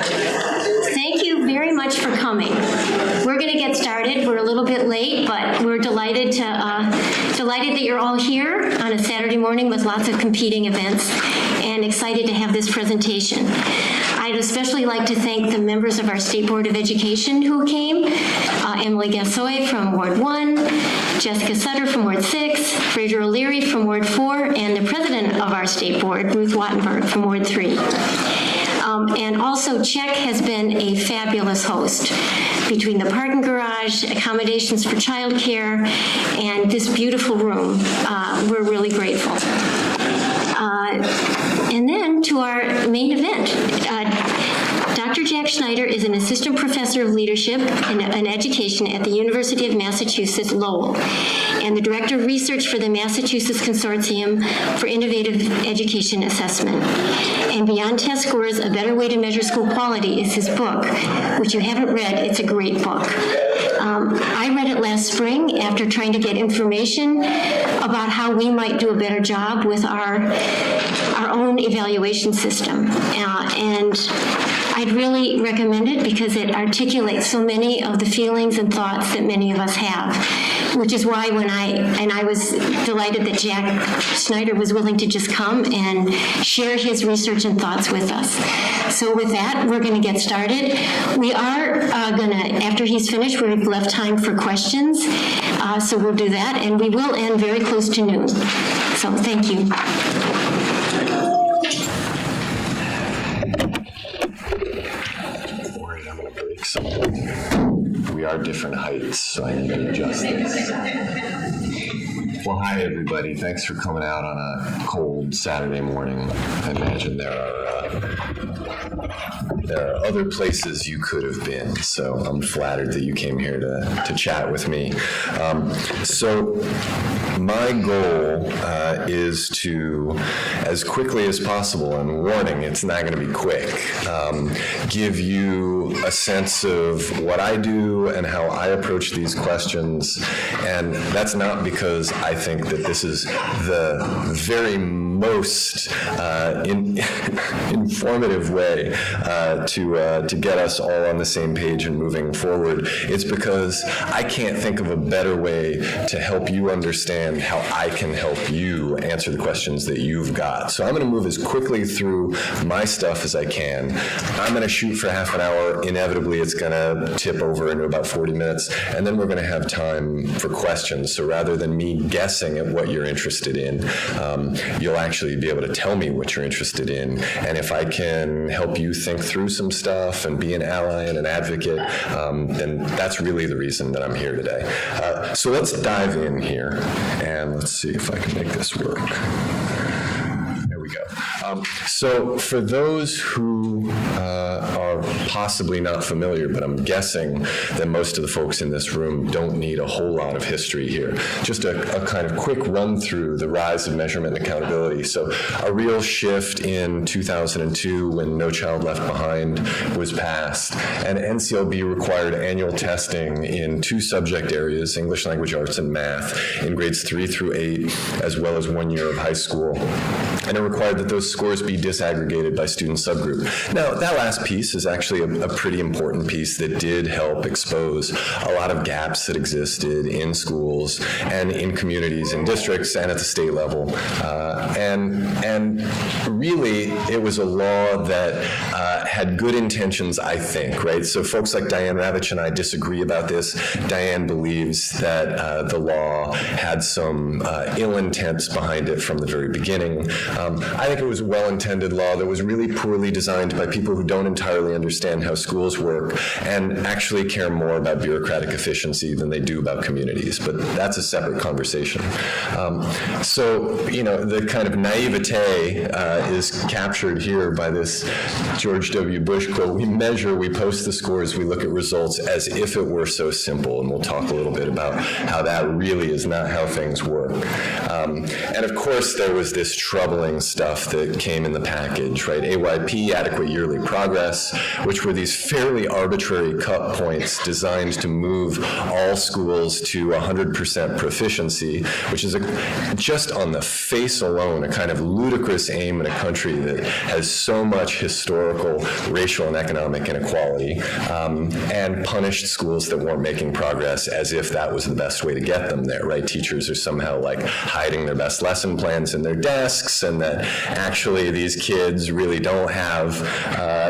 Thank you very much for coming. We're going to get started. We're a little bit late, but we're delighted that you're all here on a Saturday morning with lots of competing events, and excited to have this presentation. I'd especially like to thank the members of our State Board of Education who came, Emily Gassoy from Ward 1, Jessica Sutter from Ward 6, Fraser O'Leary from Ward 4, and the president of our State Board, Ruth Wattenberg from Ward 3. And also, Czech has been a fabulous host between the parking garage, accommodations for childcare, and this beautiful room. We're really grateful. And then to our main event. Dr. Jack Schneider is an assistant professor of leadership and education at the University of Massachusetts Lowell, and the director of research for the Massachusetts Consortium for Innovative Education Assessment. And Beyond Test Scores, A Better Way to Measure School Quality is his book, which you haven't read. It's a great book. I read it last spring after trying to get information about how we might do a better job with our own evaluation system. And I'd really recommend it because it articulates so many of the feelings and thoughts that many of us have, which is why I was delighted that Jack Schneider was willing to just come and share his research and thoughts with us. So with that, we're going to get started. We are going to, after he's finished, we've left time for questions, so we'll do that, and we will end very close to noon. So thank you. We are different heights, so I need to adjust this. Well, hi, everybody. Thanks for coming out on a cold Saturday morning. I imagine there are other places you could have been, so I'm flattered that you came here to chat with me. So my goal is to, as quickly as possible, and warning, it's not going to be quick, give you a sense of what I do and how I approach these questions. And that's not because I think that this is the very most informative way to get us all on the same page and moving forward. It's because I can't think of a better way to help you understand how I can help you answer the questions that you've got. So I'm going to move as quickly through my stuff as I can. I'm going to shoot for half an hour. Inevitably, it's going to tip over into about 40 minutes, and then we're going to have time for questions. So rather than me guessing at what you're interested in, you'll actually be able to tell me what you're interested in. And if I can help you think through some stuff and be an ally and an advocate, then that's really the reason that I'm here today. So let's dive in here, and let's see if I can make this work. There we go. So for those who are possibly not familiar, but I'm guessing that most of the folks in this room don't need a whole lot of history here. Just a kind of quick run through the rise of measurement and accountability. So a real shift in 2002 when No Child Left Behind was passed, and NCLB required annual testing in 2 subject areas, English Language Arts and Math, in grades 3 through 8, as well as 1 year of high school. And it required that those scores be disaggregated by student subgroup. Now, that last piece is actually a pretty important piece that did help expose a lot of gaps that existed in schools and in communities and districts and at the state level. And really, it was a law that had good intentions, I think, right? So folks like Diane Ravitch and I disagree about this. Diane believes that the law had some ill intents behind it from the very beginning. I think it was a well-intended law that was really poorly designed by people who don't entirely understand how schools work and actually care more about bureaucratic efficiency than they do about communities, but that's a separate conversation. So, you know, the kind of naivete is captured here by this George W. Bush quote: we measure, we post the scores, we look at results as if it were so simple, and we'll talk a little bit about how that really is not how things work. And of course, there was this troubling stuff that that came in the package, right? AYP, adequate yearly progress, which were these fairly arbitrary cut points designed to move all schools to 100% proficiency, which is just on the face alone a kind of ludicrous aim in a country that has so much historical racial and economic inequality, and punished schools that weren't making progress as if that was the best way to get them there, right? Teachers are somehow like hiding their best lesson plans in their desks, and that actually these kids really don't have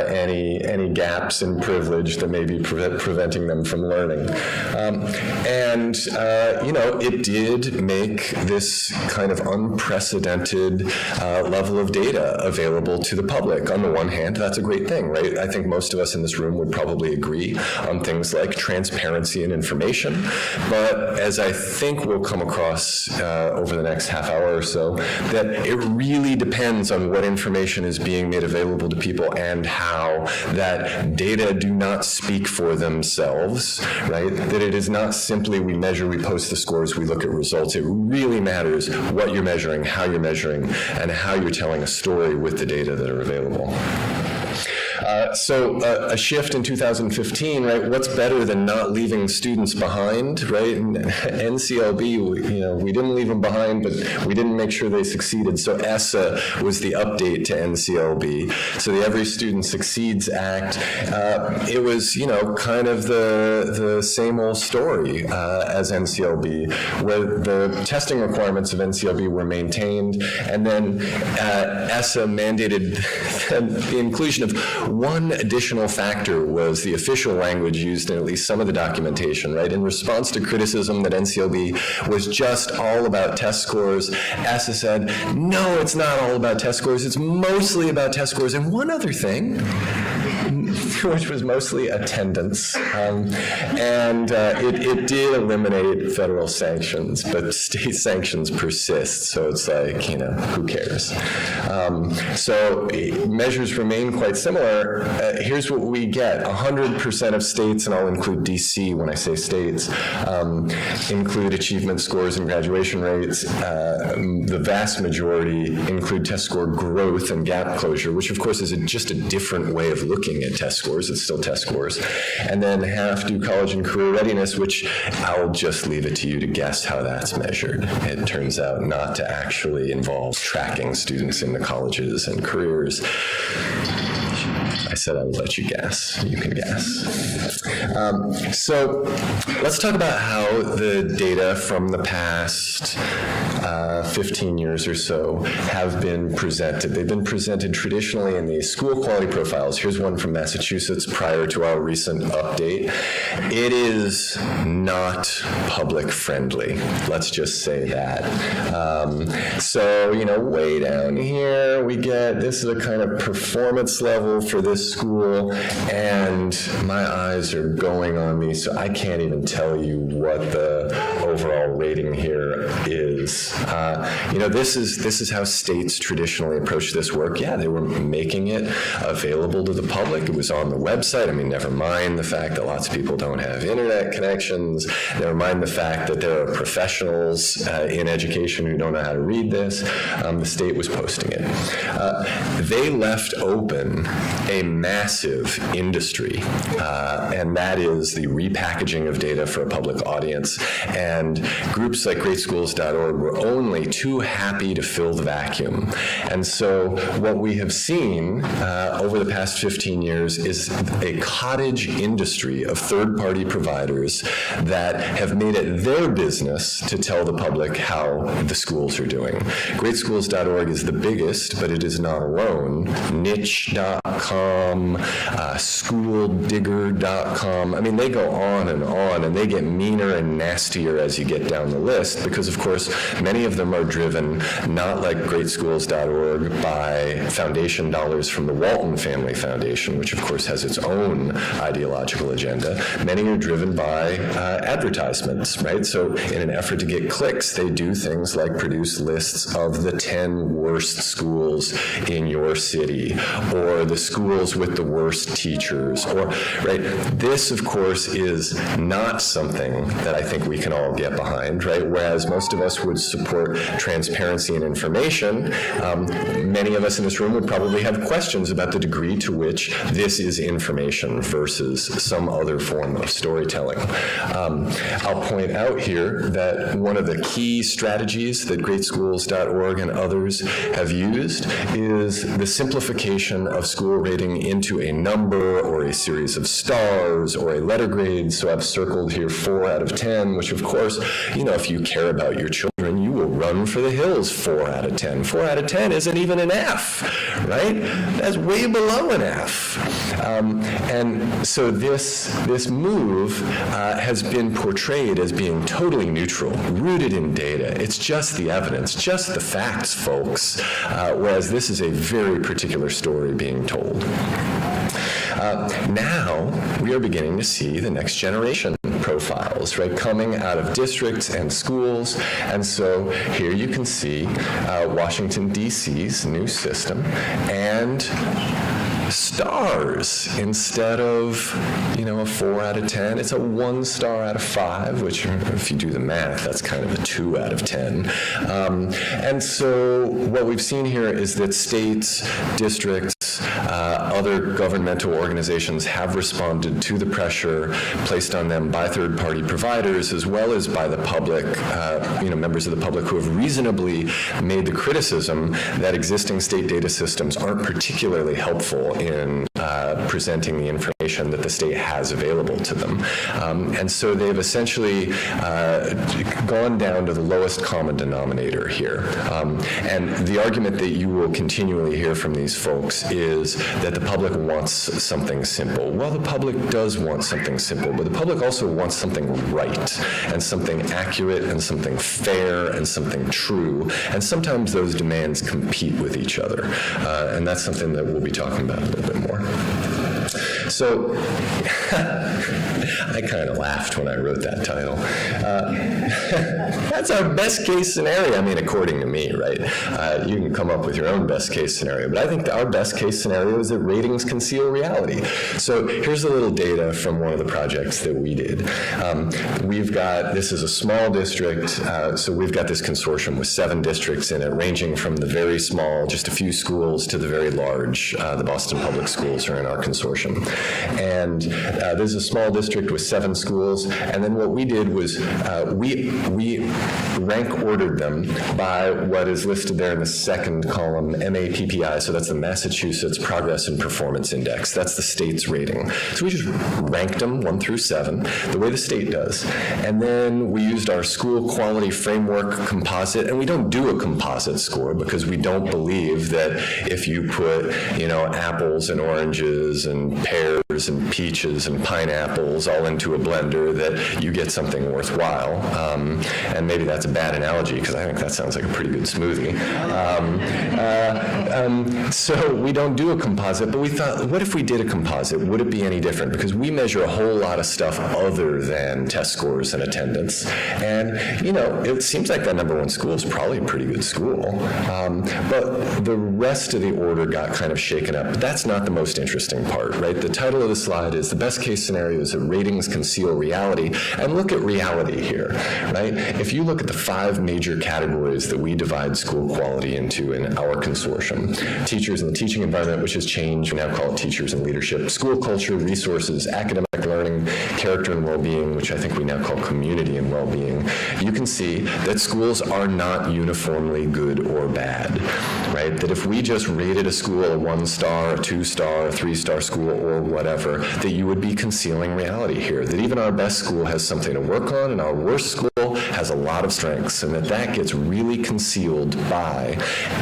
any gaps in privilege that may be preventing them from learning. It did make this kind of unprecedented level of data available to the public. On the one hand, that's a great thing, right? I think most of us in this room would probably agree on things like transparency and information. But as I think we'll come across over the next half hour or so, that it really depends on what information is being made available to people and how that data do not speak for themselves, right? That it is not simply we measure, we post the scores, we look at results. It really matters what you're measuring, and how you're telling a story with the data that are available. So a shift in 2015, right? What's better than not leaving students behind, right? And NCLB, we didn't leave them behind, but we didn't make sure they succeeded. So ESSA was the update to NCLB. So the Every Student Succeeds Act, it was, kind of the same old story as NCLB, where the testing requirements of NCLB were maintained, and then ESSA mandated the inclusion of one additional factor was the official language used in at least some of the documentation, right? In response to criticism that NCLB was just all about test scores, ESSA said, no, it's not all about test scores, it's mostly about test scores. And one other thing, which was mostly attendance. It did eliminate federal sanctions, but state sanctions persist. So it's like, who cares? So measures remain quite similar. Here's what we get. 100% of states, and I'll include DC when I say states, include achievement scores and graduation rates. The vast majority include test score growth and gap closure, which of course is just a different way of looking at test scores. It's still test scores. And then half do college and career readiness, which I'll just leave it to you to guess how that's measured. It turns out not to actually involve tracking students into colleges and careers. I said I would let you guess. You can guess. So let's talk about how the data from the past 15 years or so have been presented. They've been presented traditionally in the school quality profiles. Here's one from Massachusetts prior to our recent update. It is not public friendly. Let's just say that. Way down here we get, this is a kind of performance level for this school, and my eyes are going on me, so I can't even tell you what the overall rating here is. This is how states traditionally approach this work. Yeah, they were making it available to the public. It was on the website. I mean, never mind the fact that lots of people don't have internet connections. Never mind the fact that there are professionals in education who don't know how to read this. The state was posting it. They left open a massive industry, and that is the repackaging of data for a public audience. And groups like GreatSchools.org were only too happy to fill the vacuum. And so what we have seen over the past 15 years is a cottage industry of third-party providers that have made it their business to tell the public how the schools are doing. GreatSchools.org is the biggest, but it is not alone. Niche.com, SchoolDigger.com. I mean, they go on, and they get meaner and nastier as you get down the list, because, of course, many of them are driven, not like GreatSchools.org, by foundation dollars from the Walton Family Foundation, which, of course, has its own ideological agenda. Many are driven by advertisements, right? So in an effort to get clicks, they do things like produce lists of the 10 worst schools in your city, or the school schools with the worst teachers, or, right? This, of course, is not something that I think we can all get behind, right? Whereas most of us would support transparency and information, many of us in this room would probably have questions about the degree to which this is information versus some other form of storytelling. I'll point out here that one of the key strategies that greatschools.org and others have used is the simplification of school rating into a number or a series of stars or a letter grade. So I've circled here 4 out of 10, which of course, you know, if you care about your children, you will run for the hills 4 out of 10. 4 out of 10 isn't even an F, right? That's way below an F. And so this move has been portrayed as being totally neutral, rooted in data. It's just the evidence, just the facts, folks, whereas this is a very particular story being told. Now we are beginning to see the next generation profiles, right, coming out of districts and schools. And so here you can see Washington, D.C.'s new system, and stars instead of, you know, a 4 out of 10. It's a 1 star out of 5, which if you do the math, that's kind of a 2 out of 10. And so what we've seen here is that states, districts, other governmental organizations have responded to the pressure placed on them by third-party providers, as well as by the public, you know, members of the public who have reasonably made the criticism that existing state data systems aren't particularly helpful in presenting the information that the state has available to them. And so they've essentially gone down to the lowest common denominator here. And the argument that you will continually hear from these folks is that the public wants something simple. Well, the public does want something simple, but the public also wants something right, and something accurate, and something fair, and something true. And sometimes those demands compete with each other. And that's something that we'll be talking about a little bit more. So I kind of laughed when I wrote that title. That's our best case scenario. I mean, according to me, right? You can come up with your own best case scenario, but I think our best case scenario is that ratings conceal reality. So here's a little data from one of the projects that we did. We've got, this is a small district, so we've got this consortium with 7 districts in it, ranging from the very small, just a few schools, to the very large. The Boston Public Schools are in our consortium. And there's a small district with 7 schools, and then what we did was we rank ordered them by what is listed there in the second column, MAPPI, so that's the Massachusetts Progress and Performance Index. That's the state's rating. So we just ranked them 1 through 7, the way the state does. And then we used our school quality framework composite, and we don't do a composite score because we don't believe that if you put, you know, apples and oranges and pears and peaches and pineapples all into a blender that you get something worthwhile. And maybe that's a bad analogy because I think that sounds like a pretty good smoothie. So we don't do a composite, but we thought, what if we did a composite? Would it be any different? Because we measure a whole lot of stuff other than test scores and attendance. And, you know, it seems like that #1 school is probably a pretty good school. But the rest of the order got kind of shaken up. But that's not the most interesting part, right? The title of the slide is the best case scenario is that ratings conceal reality. And look at reality here, right? If you look at the 5 major categories that we divide school quality into in our consortium, teachers and the teaching environment, which has changed, we now call it teachers and leadership, school culture, resources, academic learning, character and well-being, which I think we now call community and well-being, you can see that schools are not uniformly good or bad, right? That if we just rated a school a 1 star, a 2 star, a 3 star school, or whatever, that you would be concealing reality here, that even our best school has something to work on, and our worst school has a lot of strengths, and that gets really concealed by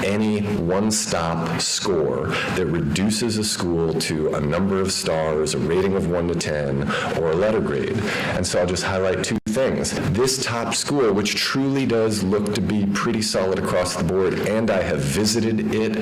any one-stop score that reduces a school to a number of stars, a rating of 1 to 10, or a letter grade. And so I'll just highlight 2 things. This top school, which truly does look to be pretty solid across the board, and I have visited it,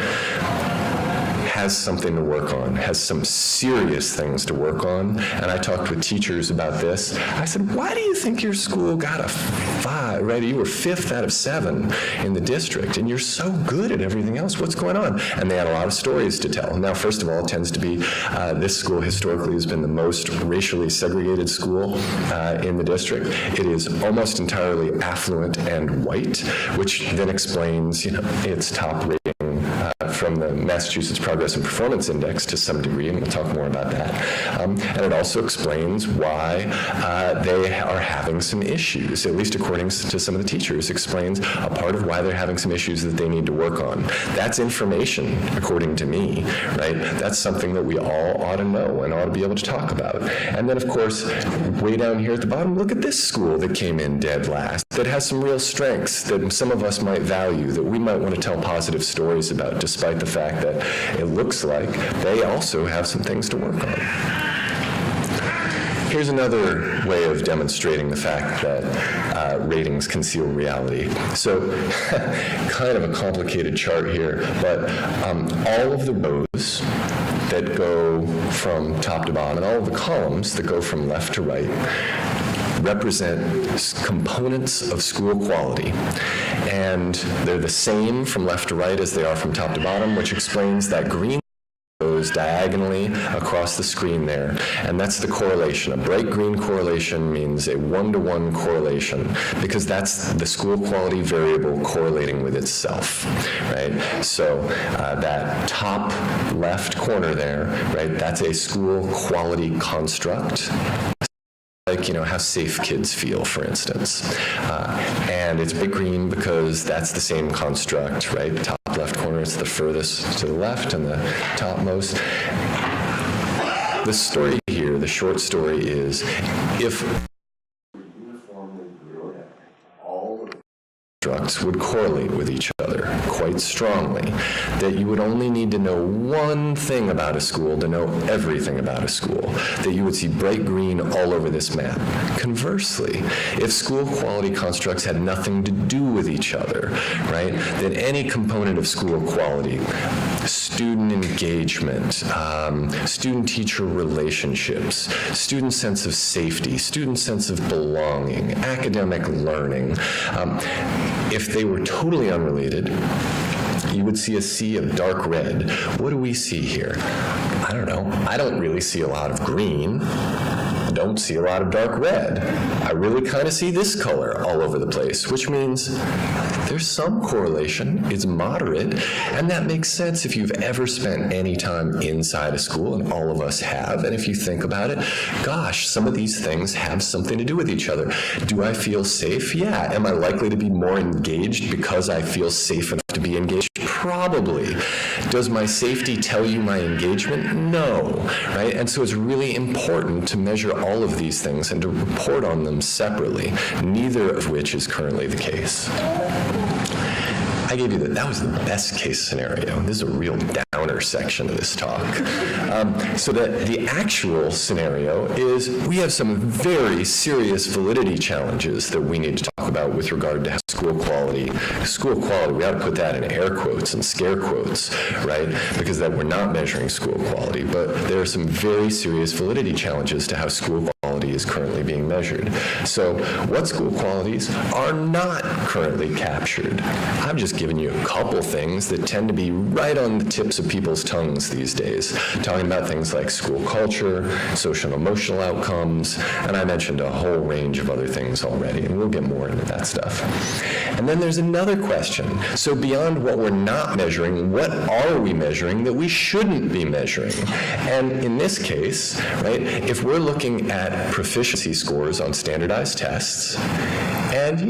has something to work on, has some serious things to work on. And I talked with teachers about this. I said, why do you think your school got a 5, right? You were 5th out of 7 in the district, and you're so good at everything else. What's going on? And they had a lot of stories to tell. Now, first of all, it tends to be this school historically has been the most racially segregated school in the district. It is almost entirely affluent and white, which then explains, its top rating from the Massachusetts Progress and Performance Index to some degree, and we'll talk more about that. And it also explains why they are having some issues, at least according to some of the teachers, explains a part of why they're having some issues that they need to work on. That's information, according to me, right? That's something that we all ought to know and ought to be able to talk about. And then, of course, way down here at the bottom, look at this school that came in dead last, that has some real strengths that some of us might value, that we might want to tell positive stories about, despite the fact that it looks like they also have some things to work on. Here's another way of demonstrating the fact that ratings conceal reality. So, kind of a complicated chart here, but all of the rows that go from top to bottom, and all of the columns that go from left to right, represent components of school quality. And they're the same from left to right as they are from top to bottom, which explains that green goes diagonally across the screen there. And that's the correlation. A bright green correlation means a 1-to-1 correlation, because that's the school quality variable correlating with itself, right? So that top left corner there, right, that's a school quality construct. Like, how safe kids feel, for instance. And it's big green because that's the same construct, right? Top left corner is the furthest to the left and the topmost. The story here, the short story is, if uniformly grew all of the constructs would correlate with each other quite strongly, that you would only need to know one thing about a school to know everything about a school, that you would see bright green all over this map. Conversely, if school quality constructs had nothing to do with each other, right, then any component of school quality, student engagement, student-teacher relationships, student sense of safety, student sense of belonging, academic learning, if they were totally unrelated, you would see a sea of dark red. What do we see here? I don't know. I don't really see a lot of green. I don't see a lot of dark red. I really kind of see this color all over the place, which means there's some correlation. It's moderate, and that makes sense if you've ever spent any time inside a school, and all of us have, and if you think about it, gosh, some of these things have something to do with each other. Do I feel safe? Yeah. Am I likely to be more engaged because I feel safe enough to be engaged? Probably. Does my safety tell you my engagement? No, right? And so it's really important to measure all of these things and to report on them separately, neither of which is currently the case. I gave you that was the best case scenario. This is a real downer section of this talk. So that the actual scenario is we have some very serious validity challenges that we need to talk about with regard to school quality. School quality, we ought to put that in air quotes and scare quotes, right? Because that we're not measuring school quality, but there are some very serious validity challenges to how school quality is currently being measured. So what school qualities are not currently captured? I've just given you a couple things that tend to be right on the tips of people's tongues these days, talking about things like school culture, social and emotional outcomes, and I mentioned a whole range of other things already, and we'll get more into that stuff. And then there's another question. So beyond what we're not measuring, what are we measuring that we shouldn't be measuring? And in this case, right, if we're looking at proficiency scores on standardized tests, and,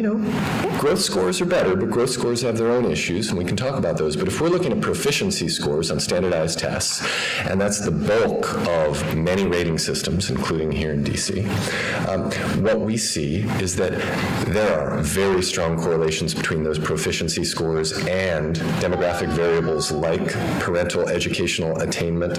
growth scores are better, but growth scores have their own issues, and we can talk about those. But if we're looking at proficiency scores on standardized tests, and that's the bulk of many rating systems, including here in DC, what we see is that there are very strong correlations between those proficiency scores and demographic variables like parental educational attainment,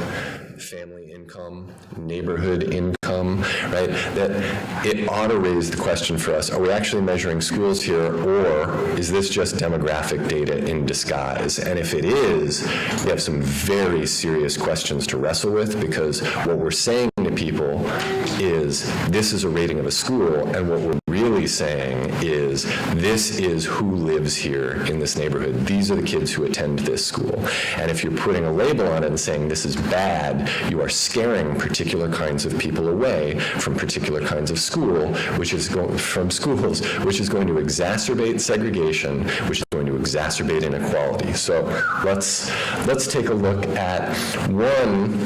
family income, neighborhood income, right? That it ought to raise the question for us, are we actually measuring schools here, or is this just demographic data in disguise? And if it is, we have some very serious questions to wrestle with, because what we're saying to people is this is a rating of a school, and what we're really saying is this is who lives here in this neighborhood. These are the kids who attend this school. And if you're putting a label on it and saying this is bad, you are scaring particular kinds of people away from particular kinds of school, which is going which is going to exacerbate segregation, which is going to exacerbate inequality. So let's take a look at one,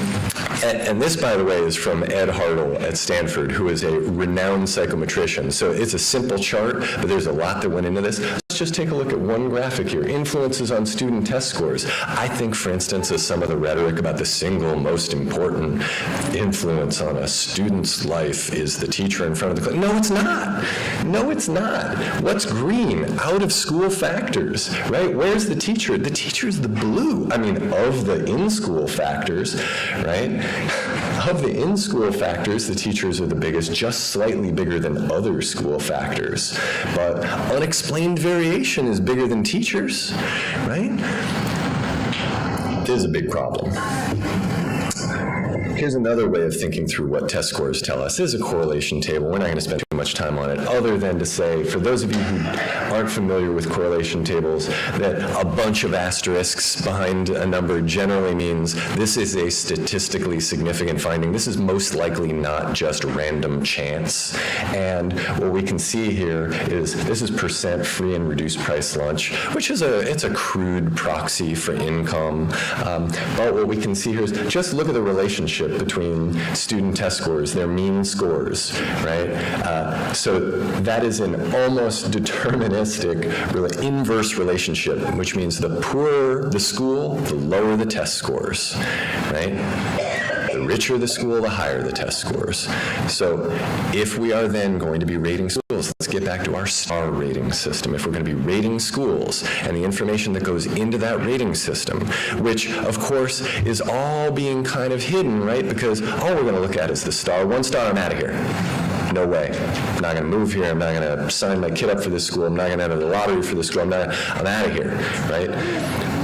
and this, by the way, is from Ed Hartle at Stanford, who is a renowned psychometrician. So it's a simple chart, but there's a lot that went into this. Let's just take a look at one graphic here. Influences on student test scores. I think, for instance, of some of the rhetoric about the single most important influence on a student's life is the teacher in front of the class. No, it's not. No, it's not. What's green? Out of school factors, right? Where's the teacher? The teacher's the blue. I mean, of the in-school factors, right? Of the in-school factors, the teachers are the biggest, just slightly bigger than other school factors. But unexplained variation is bigger than teachers, right? There's a big problem. Here's another way of thinking through what test scores tell us. This is a correlation table. We're not going to spend too much time on it, other than to say, for those of you who aren't familiar with correlation tables, that a bunch of asterisks behind a number generally means this is a statistically significant finding. This is most likely not just random chance. And what we can see here is this is percent free and reduced price lunch, which is it's a crude proxy for income. But what we can see here is just look at the relationship between student test scores, their mean scores, right? So that is an almost deterministic, really inverse relationship, which means the poorer the school, the lower the test scores, right? The richer the school, the higher the test scores. So if we are then going to be rating schools, let's get back to our star rating system. If we're going to be rating schools and the information that goes into that rating system, which of course is all being kind of hidden, right? Because all we're going to look at is the star. 1 star, I'm out of here. No way. I'm not going to move here. I'm not going to sign my kid up for this school. I'm not going to enter the lottery for this school. I'm out of here, right?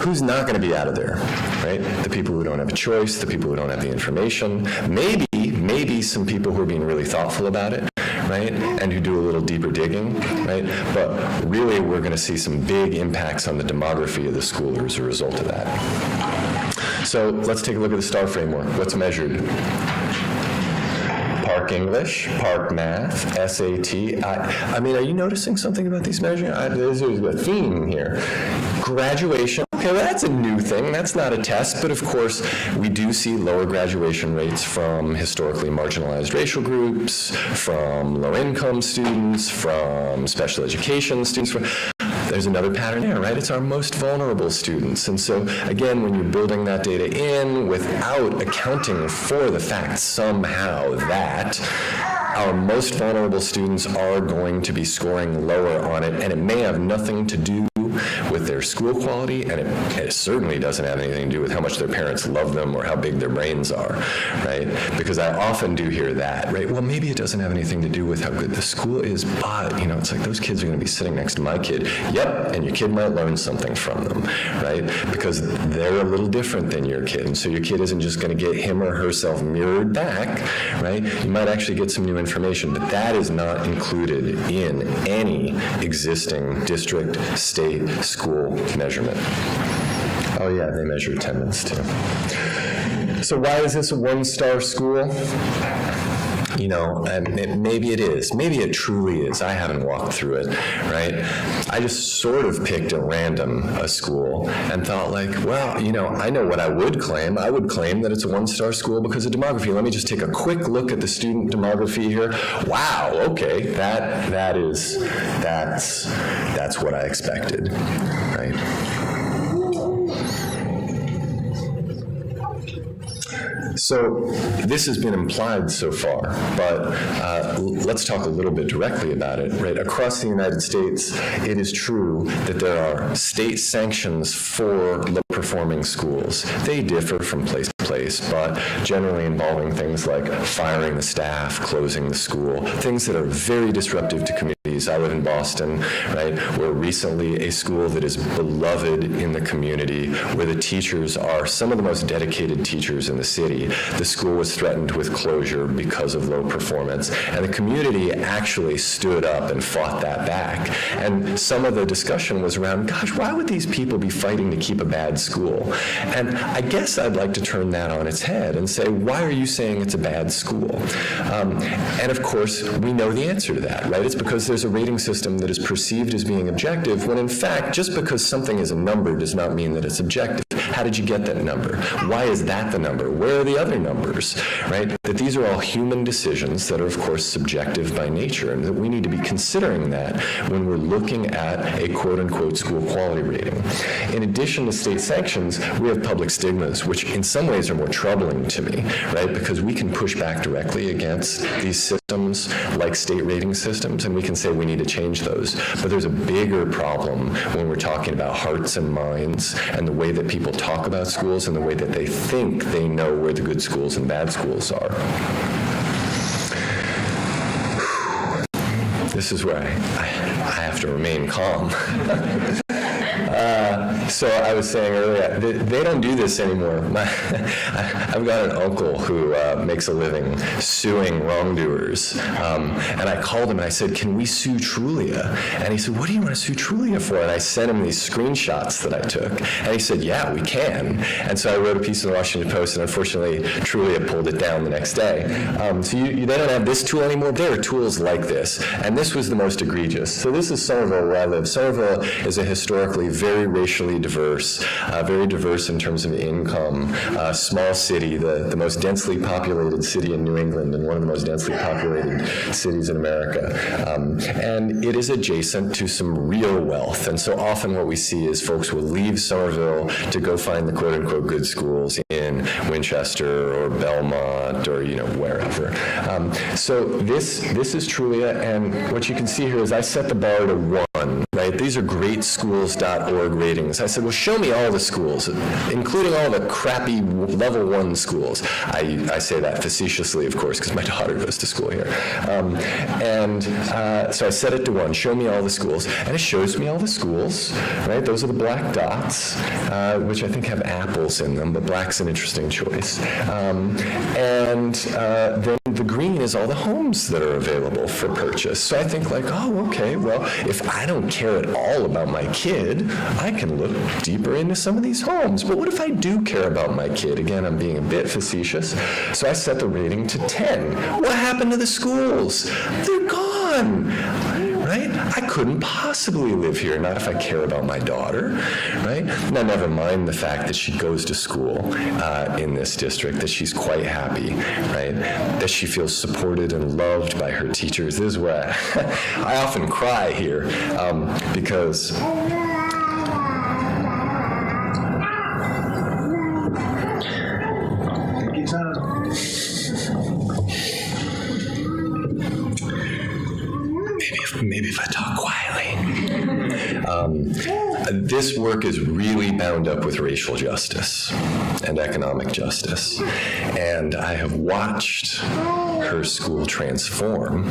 Who's not going to be out of there, right? The people who don't have a choice, the people who don't have the information, maybe some people who are being really thoughtful about it, right? And who do a little deeper digging, right? But really, we're going to see some big impacts on the demography of the school as a result of that. So let's take a look at the STAR framework. What's measured? Park English, Park Math, SAT. I mean, are you noticing something about these measures? There's a theme here. Graduation. Okay, well, that's a new thing. That's not a test, but of course, we do see lower graduation rates from historically marginalized racial groups, from low-income students, from special education students. There's another pattern there, right? It's our most vulnerable students. And so, again, when you're building that data in without accounting for the fact somehow that our most vulnerable students are going to be scoring lower on it, and it may have nothing to do with their school quality, and it certainly doesn't have anything to do with how much their parents love them or how big their brains are, right? Because I often do hear that, right? Well, maybe it doesn't have anything to do with how good the school is, but, it's like those kids are going to be sitting next to my kid. Yep, and your kid might learn something from them, right? Because they're a little different than your kid, and so your kid isn't just going to get him or herself mirrored back, right? You might actually get some new information, but that is not included in any existing district, state, school measurement. Oh yeah, they measure attendance too. So why is this a 1-star school? Maybe it is. Maybe it truly is. I haven't walked through it, right? I just sort of picked at random a school and thought I know what I would claim. I would claim that it's a 1-star school because of demography. Let me just take a quick look at the student demography here. Wow, okay, that's what I expected, right? So this has been implied so far, but let's talk a little bit directly about it. Right across the United States, it is true that there are state sanctions for low-performing schools. They differ from place to place. place, but generally involving things like firing the staff, closing the school, things that are very disruptive to communities. I live in Boston, right? We're recently a school that is beloved in the community, where the teachers are some of the most dedicated teachers in the city. The school was threatened with closure because of low performance, and the community actually stood up and fought that back. And some of the discussion was around, gosh, why would these people be fighting to keep a bad school? And I guess I'd like to turn that on its head and say, why are you saying it's a bad school? And of course, we know the answer to that, right? It's because there's a rating system that is perceived as being objective, when in fact, just because something is a number does not mean that it's objective. How did you get that number? Why is that the number? Where are the other numbers, right? That these are all human decisions that are, of course, subjective by nature, and that we need to be considering that when we're looking at a quote-unquote school quality rating. In addition to state sanctions, we have public stigmas, which in some ways are more troubling to me, right? Because we can push back directly against these systems like state rating systems, and we can say we need to change those. But there's a bigger problem when we're talking about hearts and minds and the way that people talk about schools and the way that they think they know where the good schools and bad schools are. This is where I have to remain calm. So I was saying earlier, they don't do this anymore. I've got an uncle who makes a living suing wrongdoers. And I called him and I said, can we sue Trulia? And he said, what do you want to sue Trulia for? And I sent him these screenshots that I took. And he said, yeah, we can. And so I wrote a piece in the Washington Post, and unfortunately, Trulia pulled it down the next day. So they don't have this tool anymore. There are tools like this. And this was the most egregious. So this is Somerville, where I live. Somerville is a historically very racially diverse, very diverse in terms of income, small city, the most densely populated city in New England and one of the most densely populated cities in America. And it is adjacent to some real wealth. And so often what we see is folks will leave Somerville to go find the quote-unquote good schools in Winchester or Belmont or, wherever. So this is Trulia, and what you can see here is I set the bar to 1, right? These are greatschools.org ratings. I said, well, show me all the schools, including all the crappy level 1 schools. I say that facetiously, of course, because my daughter goes to school here. So I set it to 1, show me all the schools. And it shows me all the schools, right? Those are the black dots, which I think have apples in them, but black's an interesting choice. Then the green is all the homes that are available for purchase. So I think like, oh, okay, well, if I don't care at all about my kid, I can look deeper into some of these homes. But what if I do care about my kid? Again, I'm being a bit facetious. So I set the rating to 10. What happened to the schools? They're gone, right? I couldn't possibly live here, not if I care about my daughter, right? Now, never mind the fact that she goes to school in this district, that she's quite happy, right? That she feels supported and loved by her teachers. This is where I often cry here because maybe if I talk quietly. This work is really bound up with racial justice and economic justice. And I have watched her school transform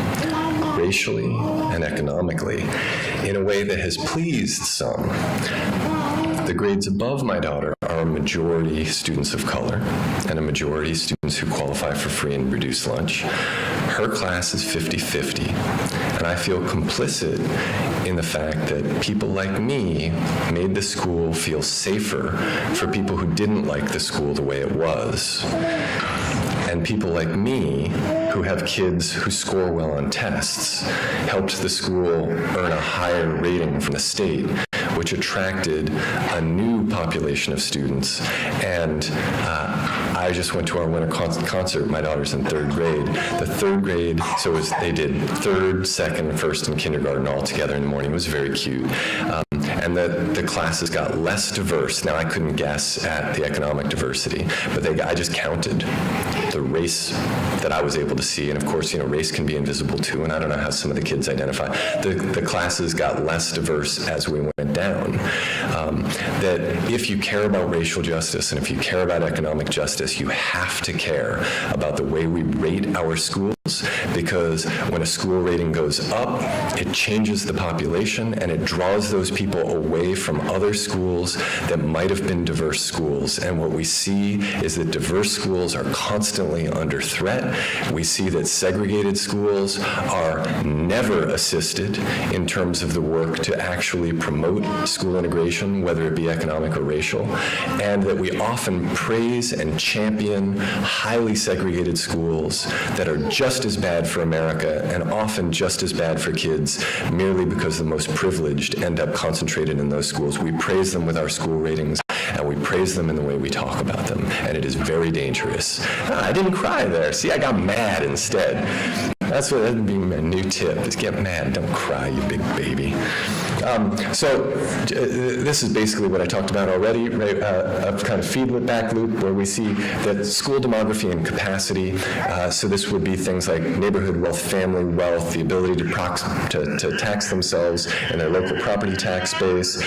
racially and economically in a way that has pleased some. The grades above my daughter are a majority students of color and a majority students who qualify for free and reduced lunch. Her class is 50-50, and I feel complicit in the fact that people like me made the school feel safer for people who didn't like the school the way it was. And people like me, who have kids who score well on tests, helped the school earn a higher rating from the state, which attracted a new population of students. And I just went to our winter concert. My daughter's in 3rd grade. The 3rd grade, so they did 3rd, 2nd, 1st, and kindergarten all together in the morning. It was very cute. And the classes got less diverse. Now, I couldn't guess at the economic diversity, but I just counted the race that I was able to see. And of course, race can be invisible too, and I don't know how some of the kids identify. The classes got less diverse as we went down. that if you care about racial justice and if you care about economic justice, you have to care about the way we rate our schools, because when a school rating goes up, it changes the population and it draws those people away from other schools that might have been diverse schools. And what we see is that diverse schools are constantly under threat. We see that segregated schools are never assisted in terms of the work to actually promote school integration, whether it be economic or racial, and that we often praise and champion highly segregated schools that are just as bad for America and often just as bad for kids merely because the most privileged end up concentrated in those schools. We praise them with our school ratings, and we praise them in the way we talk about them, and it is very dangerous. I didn't cry there. See, I got mad instead. That's what that'd be my new tip, is get mad, don't cry, you big baby. This is basically what I talked about already, right? A kind of feedback loop where we see that school demography and capacity, so this would be things like neighborhood wealth, family wealth, the ability to tax themselves in their local property tax base,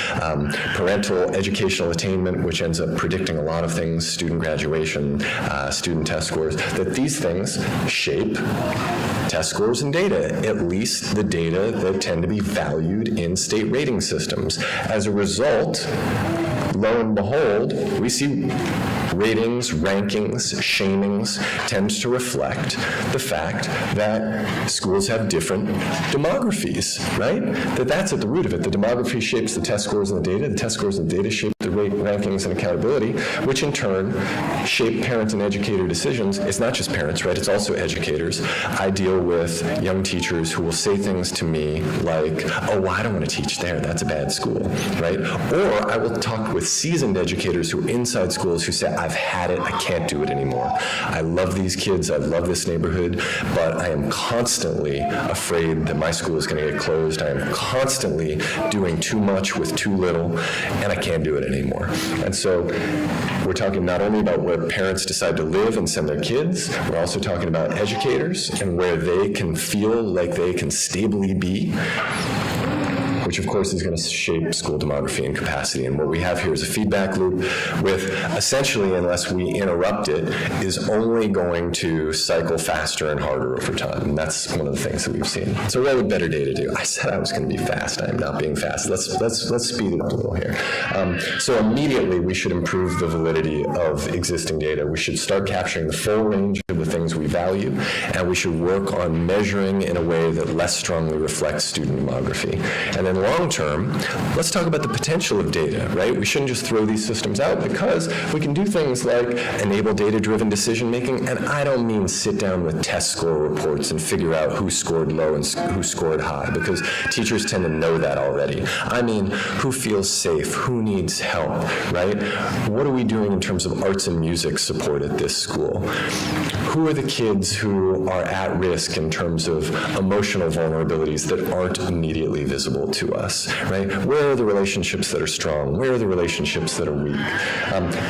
parental educational attainment, which ends up predicting a lot of things, student graduation, student test scores, that these things shape test scores and data, at least the data that tend to be valued in state rating systems. As a result, lo and behold, we see ratings, rankings, shamings tend to reflect the fact that schools have different demographies, right? That's at the root of it. The demography shapes the test scores and the data. The test scores and the data shape the rankings and accountability, which in turn shape parent and educator decisions. It's not just parents, right? It's also educators. I deal with young teachers who will say things to me like, oh, well, I don't want to teach there. That's a bad school, right? Or I will talk with seasoned educators who are inside schools who say, I've had it, I can't do it anymore. I love these kids, I love this neighborhood, but I am constantly afraid that my school is going to get closed. I am constantly doing too much with too little, and I can't do it anymore. And so we're talking not only about where parents decide to live and send their kids, we're also talking about educators and where they can feel like they can stably be, which of course is going to shape school demography and capacity. And what we have here is a feedback loop with essentially, unless we interrupt it, is only going to cycle faster and harder over time. And that's one of the things that we've seen. So what would better data do? I said I was going to be fast. I am not being fast. Let's speed it up a little here. So immediately we should improve the validity of existing data. We should start capturing the full range of the things we value, and we should work on measuring in a way that less strongly reflects student demography. And then long term, let's talk about the potential of data, right? We shouldn't just throw these systems out, because we can do things like enable data-driven decision making, and I don't mean sit down with test score reports and figure out who scored low and who scored high, because teachers tend to know that already. I mean, who feels safe, who needs help, right? What are we doing in terms of arts and music support at this school? Who are the kids who are at risk in terms of emotional vulnerabilities that aren't immediately visible to us, right? Where are the relationships that are strong? Where are the relationships that are weak?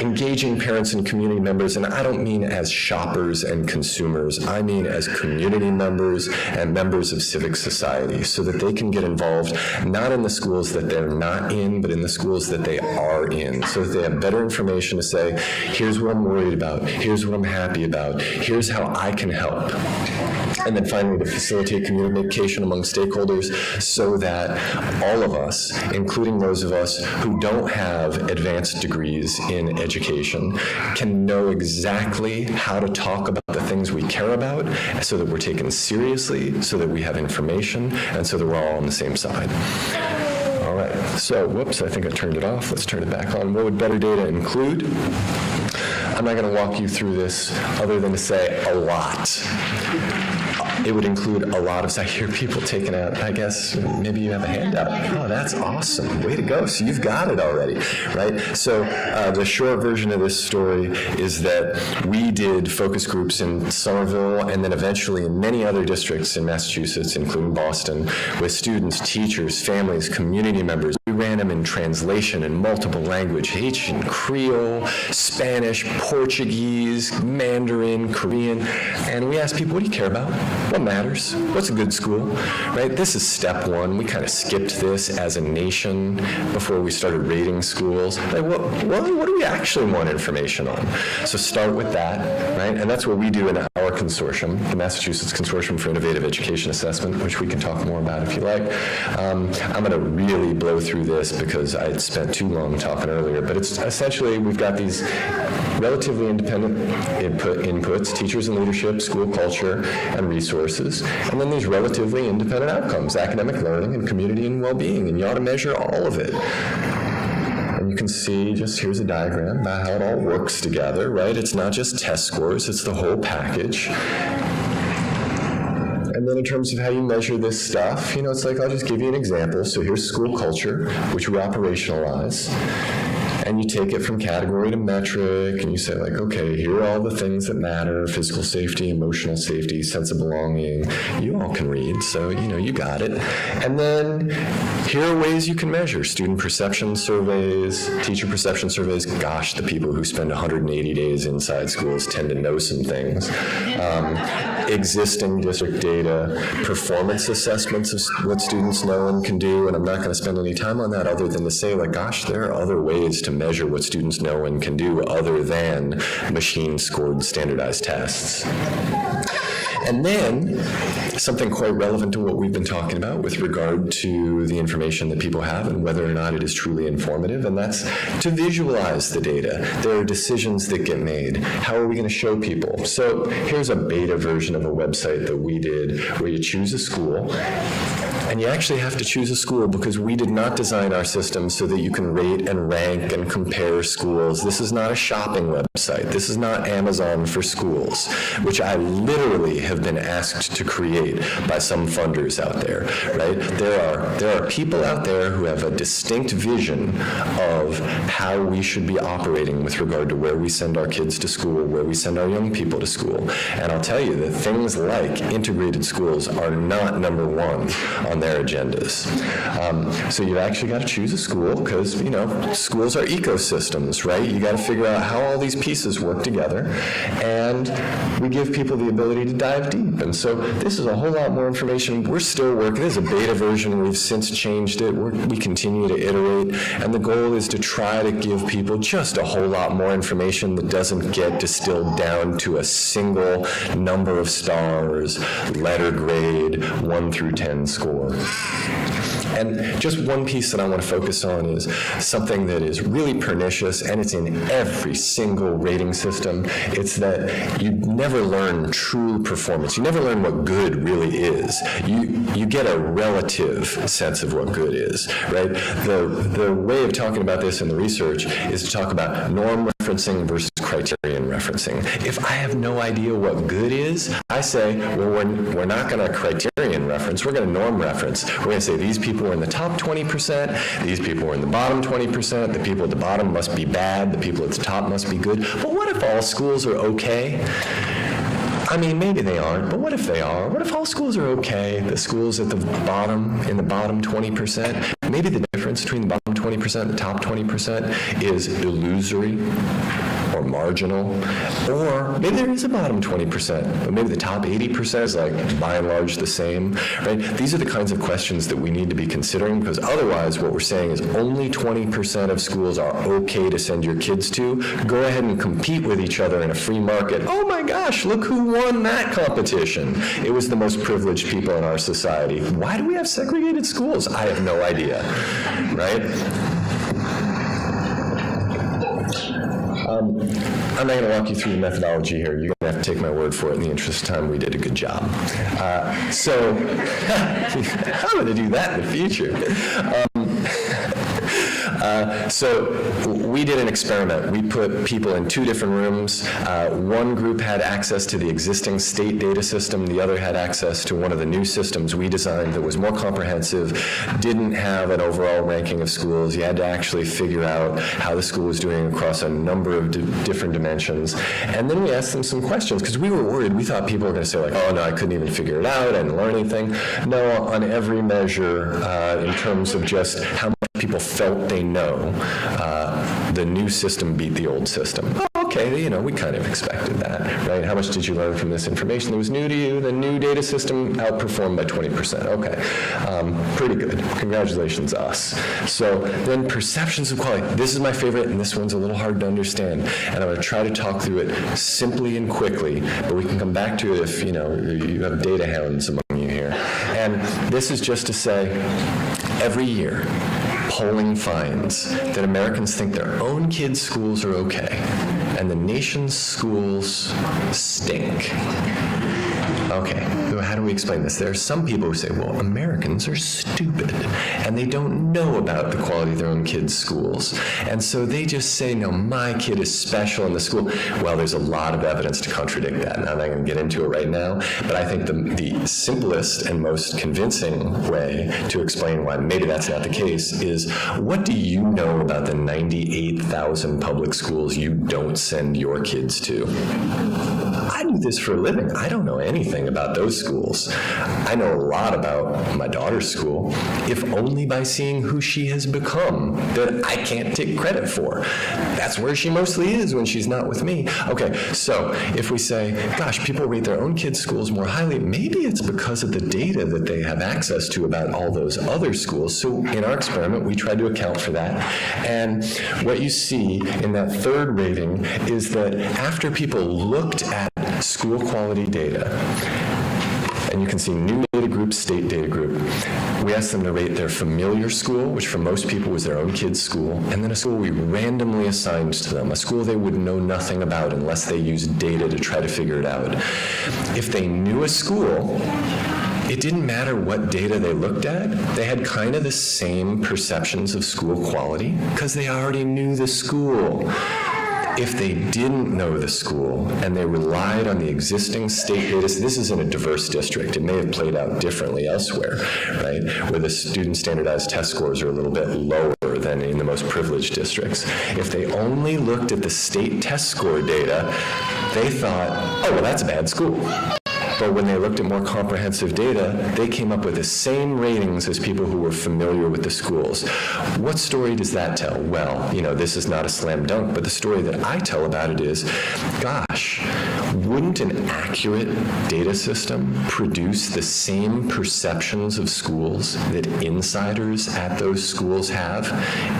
Engaging parents and community members, and I don't mean as shoppers and consumers, I mean as community members and members of civic society, so that they can get involved not in the schools that they're not in, but in the schools that they are in, so that they have better information to say, here's what I'm worried about, here's what I'm happy about, here's how I can help. And then finally, to facilitate communication among stakeholders so that all of us, including those of us who don't have advanced degrees in education, can know exactly how to talk about the things we care about so that we're taken seriously, so that we have information, and so that we're all on the same side. All right, so whoops, I think I turned it off. Let's turn it back on. What would better data include? I'm not going to walk you through this other than to say a lot. It would include a lot of, I hear people taking out, I guess, maybe you have a handout. Oh, that's awesome. Way to go. So you've got it already, right? So the short version of this story is that we did focus groups in Somerville and then eventually in many other districts in Massachusetts, including Boston, with students, teachers, families, community members. We ran them in translation in multiple language, Haitian, Creole, Spanish, Portuguese, Mandarin, Korean, and we asked people, what do you care about? What matters? What's a good school, right? This is step one. We kind of skipped this as a nation before we started rating schools. Like, what do we actually want information on? So start with that, right? And that's what we do in our consortium, the Massachusetts Consortium for Innovative Education Assessment, which we can talk more about if you like. I'm going to really blow through this because I spent too long talking earlier, but it's essentially we've got these relatively independent inputs, teachers and leadership, school culture, and resources, and then these relatively independent outcomes, academic learning and community and well-being, and you ought to measure all of it. And you can see, just here's a diagram about how it all works together, right? It's not just test scores, it's the whole package. And then in terms of how you measure this stuff, it's like, I'll just give you an example. So here's school culture, which we operationalize. And you take it from category to metric, and you say, like, okay, here are all the things that matter: physical safety, emotional safety, sense of belonging. You all can read, so, you got it. And then here are ways you can measure: student perception surveys, teacher perception surveys. Gosh, the people who spend 180 days inside schools tend to know some things. Existing district data, performance assessments of what students know and can do, and I'm not going to spend any time on that other than to say, like, gosh, there are other ways to measure what students know and can do other than machine-scored standardized tests. And then something quite relevant to what we've been talking about with regard to the information that people have and whether or not it is truly informative, and that's to visualize the data. There are decisions that get made. How are we going to show people? So here's a beta version of a website that we did where you choose a school. And you actually have to choose a school because we did not design our system so that you can rate and rank and compare schools. This is not a shopping website. This is not Amazon for schools, which I literally have been asked to create by some funders out there, right? There are people out there who have a distinct vision of how we should be operating with regard to where we send our kids to school, where we send our young people to school. And I'll tell you that things like integrated schools are not number one on their agendas. So you've actually got to choose a school because, schools are ecosystems, right? You got to figure out how all these pieces work together, and we give people the ability to dive deep. And so this is a whole lot more information. We're still working. This is a beta version. We've since changed it. We continue to iterate, and the goal is to try to give people just a whole lot more information that doesn't get distilled down to a single number of stars, letter grade, 1 through 10 score. And just one piece that I want to focus on is something that is really pernicious, and it's in every single rating system. It's that you never learn true performance. You never learn what good really is. You get a relative sense of what good is, right? The way of talking about this in the research is to talk about norm referencing versus criterion referencing. If I have no idea what good is, I say, well, we're not going to criterion reference, we're going to norm reference. We're going to say these people are in the top 20%, these people are in the bottom 20%, the people at the bottom must be bad, the people at the top must be good. But what if all schools are okay? I mean, maybe they aren't, but what if they are? What if all schools are okay? The schools at the bottom, in the bottom 20%, maybe the difference between the bottom 20% and the top 20% is illusory or marginal, or maybe there is a bottom 20%, but maybe the top 80% is like by and large the same, right? These are the kinds of questions that we need to be considering, because otherwise what we're saying is only 20% of schools are okay to send your kids to. Go ahead and compete with each other in a free market. Oh my gosh, look who won that competition. It was the most privileged people in our society. Why do we have segregated schools? I have no idea, right? I'm not going to walk you through the methodology here. You're going to have to take my word for it. In the interest of time, we did a good job. So I'm going to do that in the future. So we did an experiment. We put people in 2 different rooms. One group had access to the existing state data system. The other had access to one of the new systems we designed that was more comprehensive, didn't have an overall ranking of schools. You had to actually figure out how the school was doing across a number of different dimensions. And then we asked them some questions because we were worried. We thought people were going to say, like, oh, no, I couldn't even figure it out. I didn't learn anything. No, on every measure, in terms of just how much people felt they know, the new system beat the old system. Oh, okay, we kind of expected that, right? How much did you learn from this information that was new to you? The new data system outperformed by 20%. Okay, pretty good. Congratulations, us. So then perceptions of quality. This is my favorite, and this one's a little hard to understand. And I'm going to try to talk through it simply and quickly, but we can come back to it if, you have data hounds among you here. And this is just to say, every year, polling finds that Americans think their own kids' schools are okay, and the nation's schools stink. Okay, how do we explain this? There are some people who say, well, Americans are stupid, and they don't know about the quality of their own kids' schools. And so they just say, no, my kid is special in the school. Well, there's a lot of evidence to contradict that, and I'm not going to get into it right now, but I think the simplest and most convincing way to explain why maybe that's not the case is, what do you know about the 98,000 public schools you don't send your kids to? I do this for a living. I don't know anything about those schools. I know a lot about my daughter's school, if only by seeing who she has become that I can't take credit for. That's where she mostly is when she's not with me. Okay, so if we say, gosh, people rate their own kids' schools more highly, maybe it's because of the data that they have access to about all those other schools. So in our experiment, we tried to account for that. And what you see in that third rating is that after people looked at school quality data, and you can see new data group, state data group, we asked them to rate their familiar school, which for most people was their own kid's school, and then a school we randomly assigned to them, a school they would know nothing about unless they used data to try to figure it out. If they knew a school, it didn't matter what data they looked at. They had kind of the same perceptions of school quality because they already knew the school. If they didn't know the school and they relied on the existing state data, so this is in a diverse district. It may have played out differently elsewhere, right, where the student standardized test scores are a little bit lower than in the most privileged districts. If they only looked at the state test score data, they thought, oh, well, that's a bad school. But when they looked at more comprehensive data, they came up with the same ratings as people who were familiar with the schools. What story does that tell? Well, this is not a slam dunk, but the story that I tell about it is, gosh, wouldn't an accurate data system produce the same perceptions of schools that insiders at those schools have?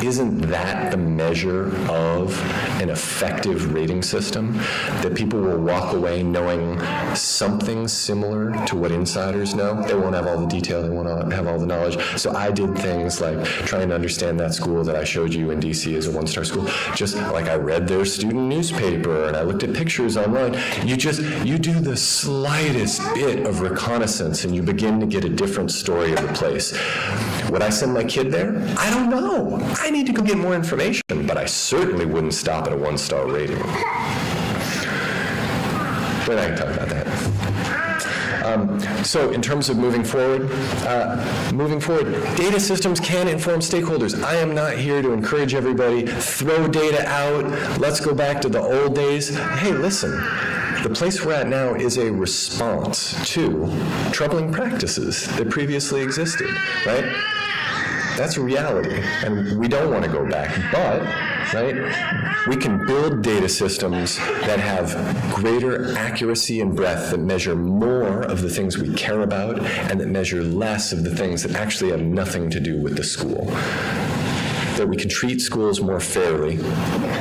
Isn't that the measure of an effective rating system? That people will walk away knowing something similar to what insiders know. They won't have all the detail, they won't have all the knowledge. So I did things like trying to understand that school that I showed you in DC as a one-star school, just like I read their student newspaper and I looked at pictures online. You do the slightest bit of reconnaissance and you begin to get a different story of the place. Would I send my kid there? I don't know. I need to go get more information, but I certainly wouldn't stop at a one-star rating. We're not going to talk about that. So in terms of moving forward, data systems can inform stakeholders. I am not here to encourage everybody, throw data out, let's go back to the old days. Hey, listen, the place we're at now is a response to troubling practices that previously existed, right? That's reality, and we don't want to go back, but, right, we can build data systems that have greater accuracy and breadth, that measure more of the things we care about, and that measure less of the things that actually have nothing to do with the school. That we can treat schools more fairly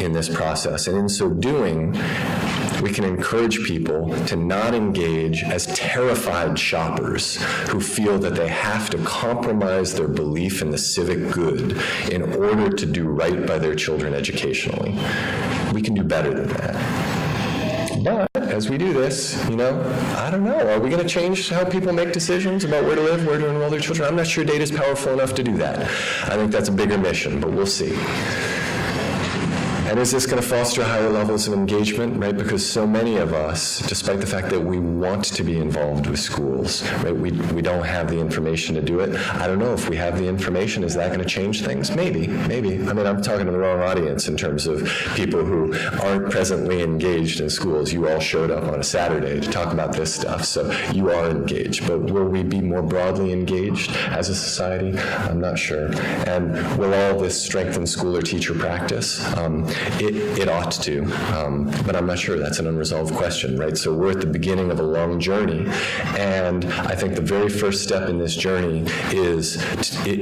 in this process, and in so doing, we can encourage people to not engage as terrified shoppers who feel that they have to compromise their belief in the civic good in order to do right by their children educationally. We can do better than that. But as we do this, I don't know, are we going to change how people make decisions about where to live, where to enroll their children? I'm not sure data is powerful enough to do that. I think that's a bigger mission, but we'll see. And is this going to foster higher levels of engagement, right? Because so many of us, despite the fact that we want to be involved with schools, right, we don't have the information to do it. I don't know if we have the information. Is that going to change things? Maybe. I mean, I'm talking to the wrong audience in terms of people who aren't presently engaged in schools. You all showed up on a Saturday to talk about this stuff, so you are engaged. But will we be more broadly engaged as a society? I'm not sure. And will all this strengthen school or teacher practice? It ought to, but I'm not sure. That's an unresolved question, right? So we're at the beginning of a long journey, and I think the very first step in this journey is,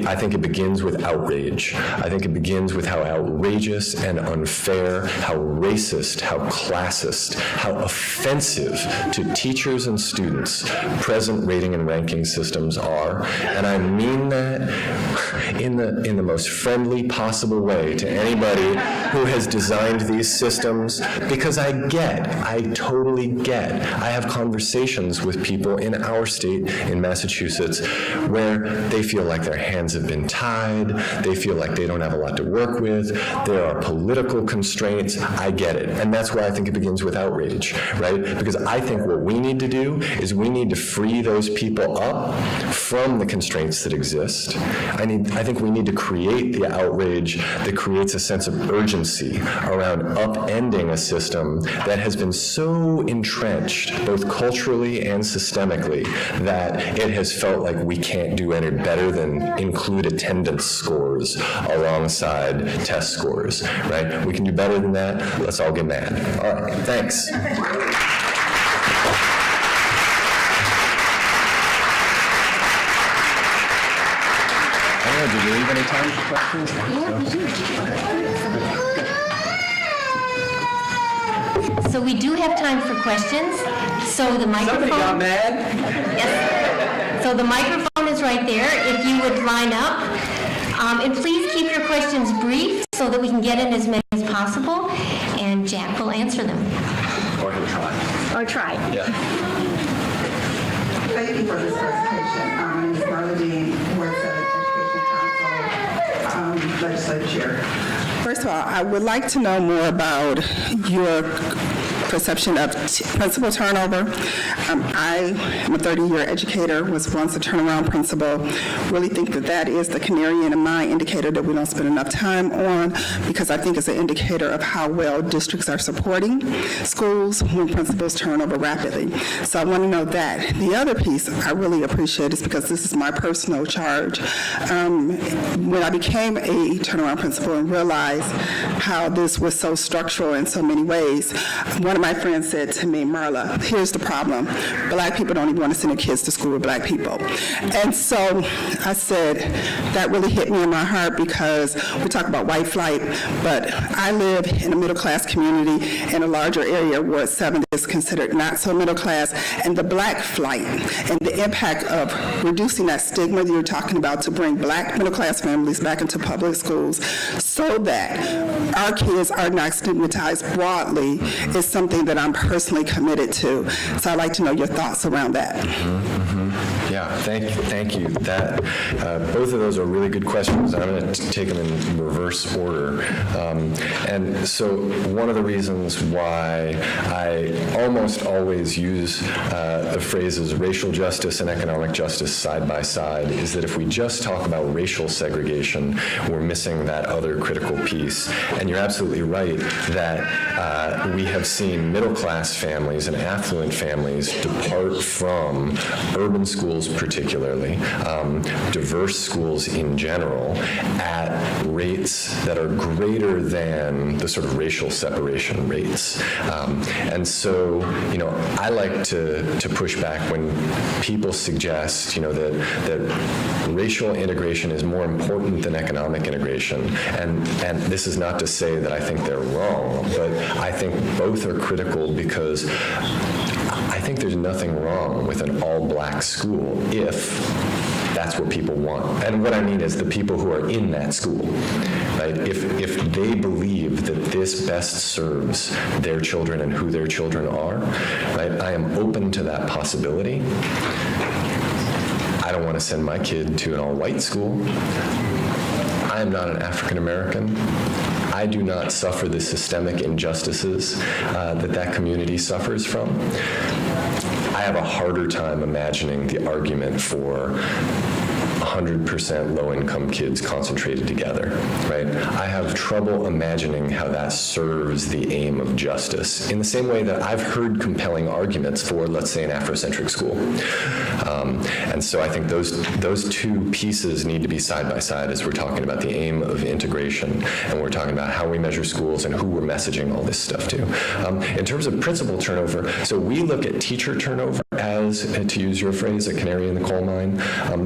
I think it begins with outrage. I think it begins with how outrageous and unfair, how racist, how classist, how offensive to teachers and students present rating and ranking systems are, and I mean that in the most friendly possible way to anybody who has designed these systems, because I totally get. I have conversations with people in our state, in Massachusetts, where they feel like their hands have been tied, they feel like they don't have a lot to work with, there are political constraints. I get it. And that's why I think it begins with outrage, right? Because I think what we need to do is we need to free those people up from the constraints that exist. I think we need to create the outrage that creates a sense of urgency around upending a system that has been so entrenched, both culturally and systemically, that it has felt like we can't do any better than include attendance scores alongside test scores, right? We can do better than that. Let's all get mad. All right, thanks. Did we leave any time for questions? So we do have time for questions. So the microphone. Somebody got mad? Yes. So the microphone is right there. If you would line up. And please keep your questions brief so that we can get in as many as possible. And Jack will answer them. Or he'll try. Or try. Yeah. Thank you for this presentation. My name is Marla Dean, works at Education Council Legislature. First of all, I would like to know more about your perception of principal turnover. I am a 30-year educator, was once a turnaround principal. Really think that that is the canary in the mine indicator that we don't spend enough time on, because I think it's an indicator of how well districts are supporting schools when principals turn over rapidly. So I want to know that. The other piece I really appreciate is because this is my personal charge. When I became a turnaround principal and realized how this was so structural in so many ways, one of my friends said to me, Marla, here's the problem. Black people don't even want to send their kids to school with black people. And so I said, that really hit me in my heart, because we talk about white flight, but I live in a middle-class community in a larger area where 7 is considered not so middle class, and the black flight and the impact of reducing that stigma that you're talking about to bring black middle-class families back into public schools so that our kids are not stigmatized broadly is something that I'm personally committed to. So I'd like to know your thoughts around that. Yeah, thank you. That both of those are really good questions. I'm going to take them in reverse order. And so one of the reasons why I almost always use the phrases racial justice and economic justice side by side is that if we just talk about racial segregation, we're missing that other critical piece. And you're absolutely right that we have seen middle-class families and affluent families depart from urban schools particularly, diverse schools in general, at rates that are greater than the sort of racial separation rates. And so, I like to push back when people suggest, that racial integration is more important than economic integration. And this is not to say that I think they're wrong, but I think both are critical, because I think there's nothing wrong with an all-black school if that's what people want. And what I mean is the people who are in that school, right? If they believe that this best serves their children and who their children are, right? I am open to that possibility. I don't want to send my kid to an all-white school. I am not an African American. I do not suffer the systemic injustices that community suffers from. I have a harder time imagining the argument for 100% low-income kids concentrated together, right? I have trouble imagining how that serves the aim of justice in the same way that I've heard compelling arguments for, let's say, an Afrocentric school. And so I think those two pieces need to be side by side as we're talking about the aim of integration and we're talking about how we measure schools and who we're messaging all this stuff to. In terms of principal turnover, so we look at teacher turnover as, to use your phrase, a canary in the coal mine,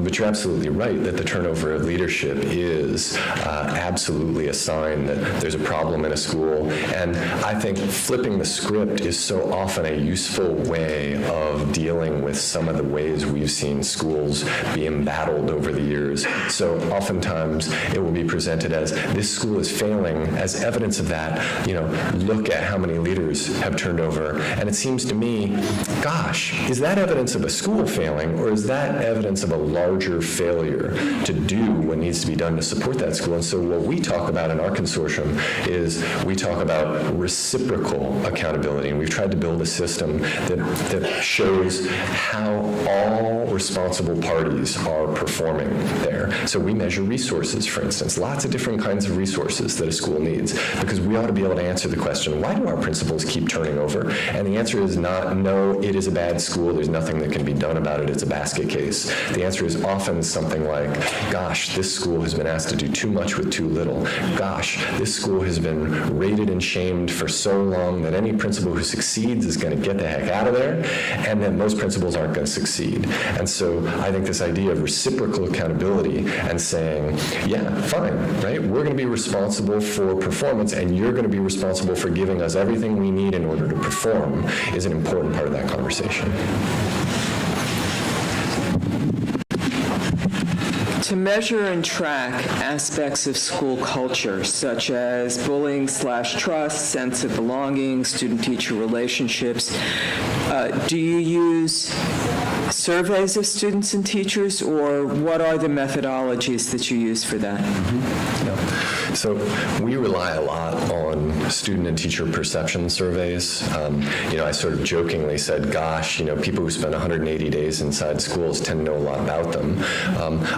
but you're absolutely right that the turnover of leadership is absolutely a sign that there's a problem in a school. And I think flipping the script is so often a useful way of dealing with some of the ways we've seen schools be embattled over the years. So oftentimes it will be presented as this school is failing. As evidence of that, look at how many leaders have turned over. And it seems to me, gosh, is that evidence of a school failing, or is that evidence of a larger failure to do what needs to be done to support that school? And so what we talk about in our consortium is we talk about reciprocal accountability, and we've tried to build a system that shows how all responsible parties are performing there. So we measure resources, for instance, lots of different kinds of resources that a school needs, because we ought to be able to answer the question, why do our principals keep turning over? And the answer is not, no, it is a bad school, there's nothing that can be done about it, it's a basket case. The answer is often something like, gosh, this school has been asked to do too much with too little. Gosh, this school has been rated and shamed for so long that any principal who succeeds is going to get the heck out of there, and that most principals aren't going to succeed. And so I think this idea of reciprocal accountability and saying, yeah, fine, right? We're going to be responsible for performance, and you're going to be responsible for giving us everything we need in order to perform is an important part of that conversation. To measure and track aspects of school culture, such as bullying/trust, sense of belonging, student-teacher relationships, do you use surveys of students and teachers, or what are the methodologies that you use for that? So we rely a lot on student and teacher perception surveys. I sort of jokingly said, gosh, people who spend 180 days inside schools tend to know a lot about them.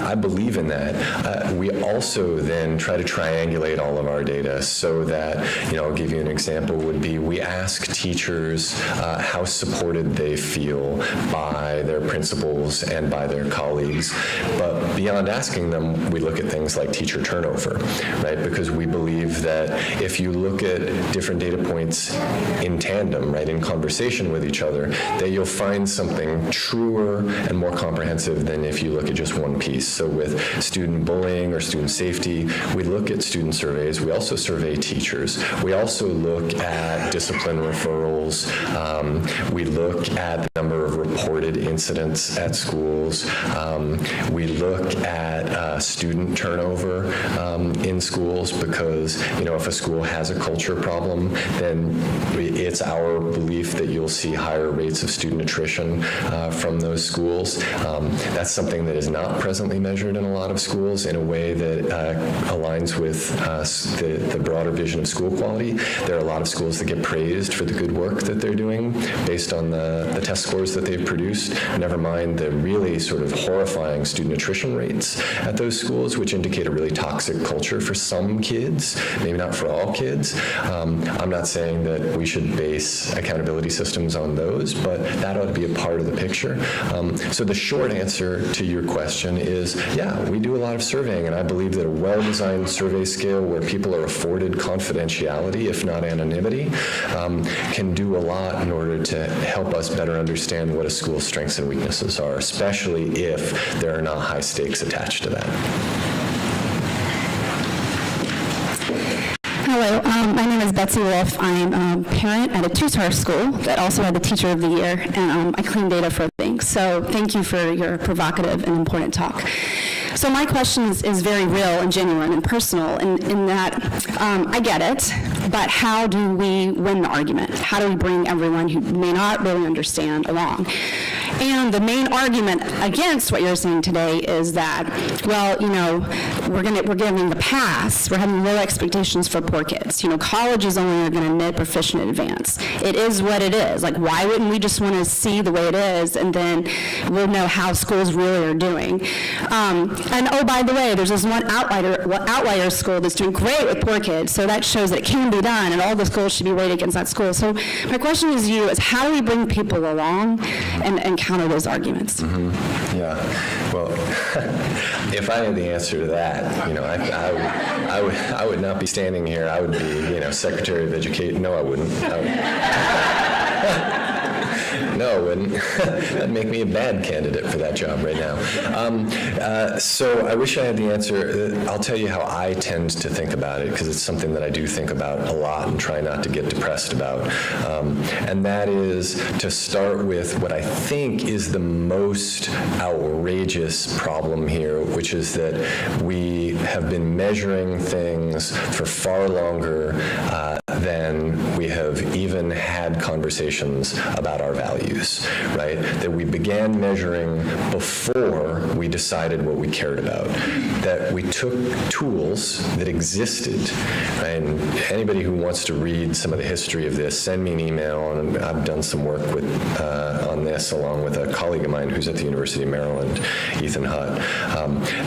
I believe in that. We also then try to triangulate all of our data so that, I'll give you an example, would be we ask teachers how supported they feel by their principals and by their colleagues. But beyond asking them, we look at things like teacher turnover, right? Because we believe that if you look at different data points in tandem, right, in conversation with each other, that you'll find something truer and more comprehensive than if you look at just one piece. So with student bullying or student safety, we look at student surveys. We also survey teachers. We also look at discipline referrals. We look at the number of reported incidents at schools. We look at student turnover in schools, because, if a school has a culture problem, then it's our belief that you'll see higher rates of student attrition from those schools. That's something that is not presently measured in a lot of schools in a way that aligns with the broader vision of school quality. There are a lot of schools that get praised for the good work that they're doing based on the test scores that they've produced, never mind the really sort of horrifying student attrition rates at those schools, which indicate a really toxic culture for some kids, maybe not for all kids. I'm not saying that we should base accountability systems on those, but that ought to be a part of the picture. So the short answer to your question is, yeah, we do a lot of surveying, and I believe that a well-designed survey scale where people are afforded confidentiality, if not anonymity, can do a lot in order to help us better understand what a school's strengths and weaknesses are, especially if there are not high stakes attached to that. Hello, my name is Betsy Wolf. I'm a parent at a two-star school that also had the Teacher of the Year, and I clean data for a living. So thank you for your provocative and important talk. So my question is very real and genuine and personal in that I get it, but how do we win the argument? How do we bring everyone who may not really understand along? And the main argument against what you're saying today is that, well, we're giving the pass. We're having low expectations for poor kids. College colleges only are going to admit proficient and advanced. It is what it is. Like, why wouldn't we just want to see the way it is, and then we'll know how schools really are doing? And oh, by the way, there's this one outlier school that's doing great with poor kids, so that shows that it can be done, and all the schools should be weighed against that school. So my question is is how do we bring people along and counter those arguments? Yeah, well, if I had the answer to that, I would not be standing here. I would be, Secretary of Education. No, I wouldn't. No, I wouldn't. That'd make me a bad candidate for that job right now. So I wish I had the answer. I'll tell you how I tend to think about it, because it's something that I do think about a lot and try not to get depressed about. And that is to start with what I think is the most outrageous problem here, which is that we have been measuring things for far longer than we have even had conversations about our values, right? That we began measuring before we decided what we cared about. That we took tools that existed, right? And anybody who wants to read some of the history of this, send me an email, and I've done some work on this along with a colleague of mine who's at the University of Maryland, Ethan Hutt,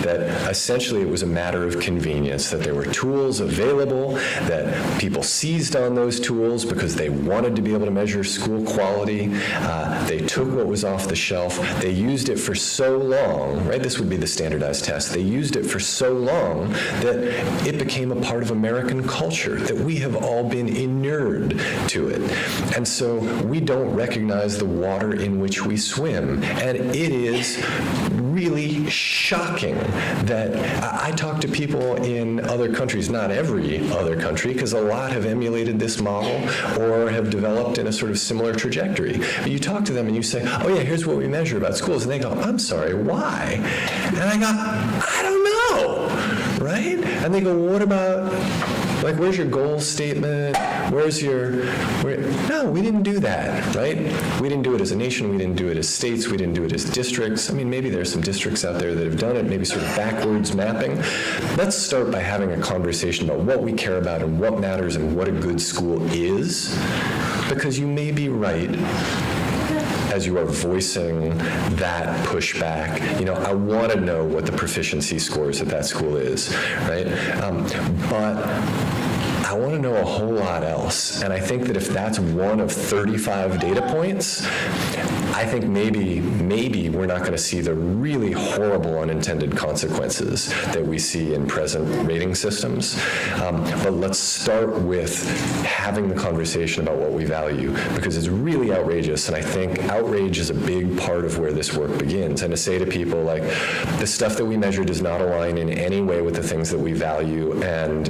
that essentially it was a matter of convenience, that there were tools available, that people seized on those tools because they wanted to be able to measure school quality. They took what was off the shelf. They used it for so long, right? This would be the standardized test. They used it for so long that it became a part of American culture, that we have all been inured to it. And so we don't recognize the water in which we swim. And it is really shocking that I talk to people in other countries, not every other country, because a lot have emulated this model or have developed in a sort of similar trajectory. But you talk to them and you say, oh yeah, here's what we measure about schools. And they go, I'm sorry, why? And I go, I don't know, right? And they go, well, what about, like, where's your goal statement? No, we didn't do that, right? We didn't do it as a nation. We didn't do it as states. We didn't do it as districts. I mean, maybe there's some districts out there that have done it, maybe sort of backwards mapping. Let's start by having a conversation about what we care about and what matters and what a good school is, because you may be right as you are voicing that pushback. I want to know what the proficiency scores at that school is, right? But I want to know a whole lot else. And I think that if that's one of 35 data points, I think maybe we're not going to see the really horrible unintended consequences that we see in present rating systems. But let's start with having the conversation about what we value, because it's really outrageous. And I think outrage is a big part of where this work begins. And to say to people, like, the stuff that we measure does not align in any way with the things that we value, and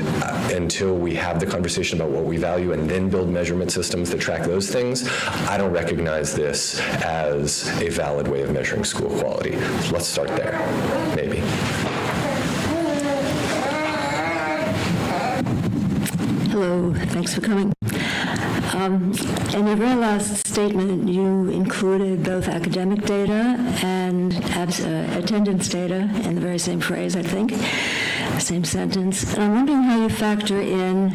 until we have the conversation about what we value and then build measurement systems that track those things, I don't recognize this as a valid way of measuring school quality. Let's start there, maybe. Hello, thanks for coming. In your very last statement, you included both academic data and attendance data in the very same phrase, I think, same sentence. And I'm wondering how you factor in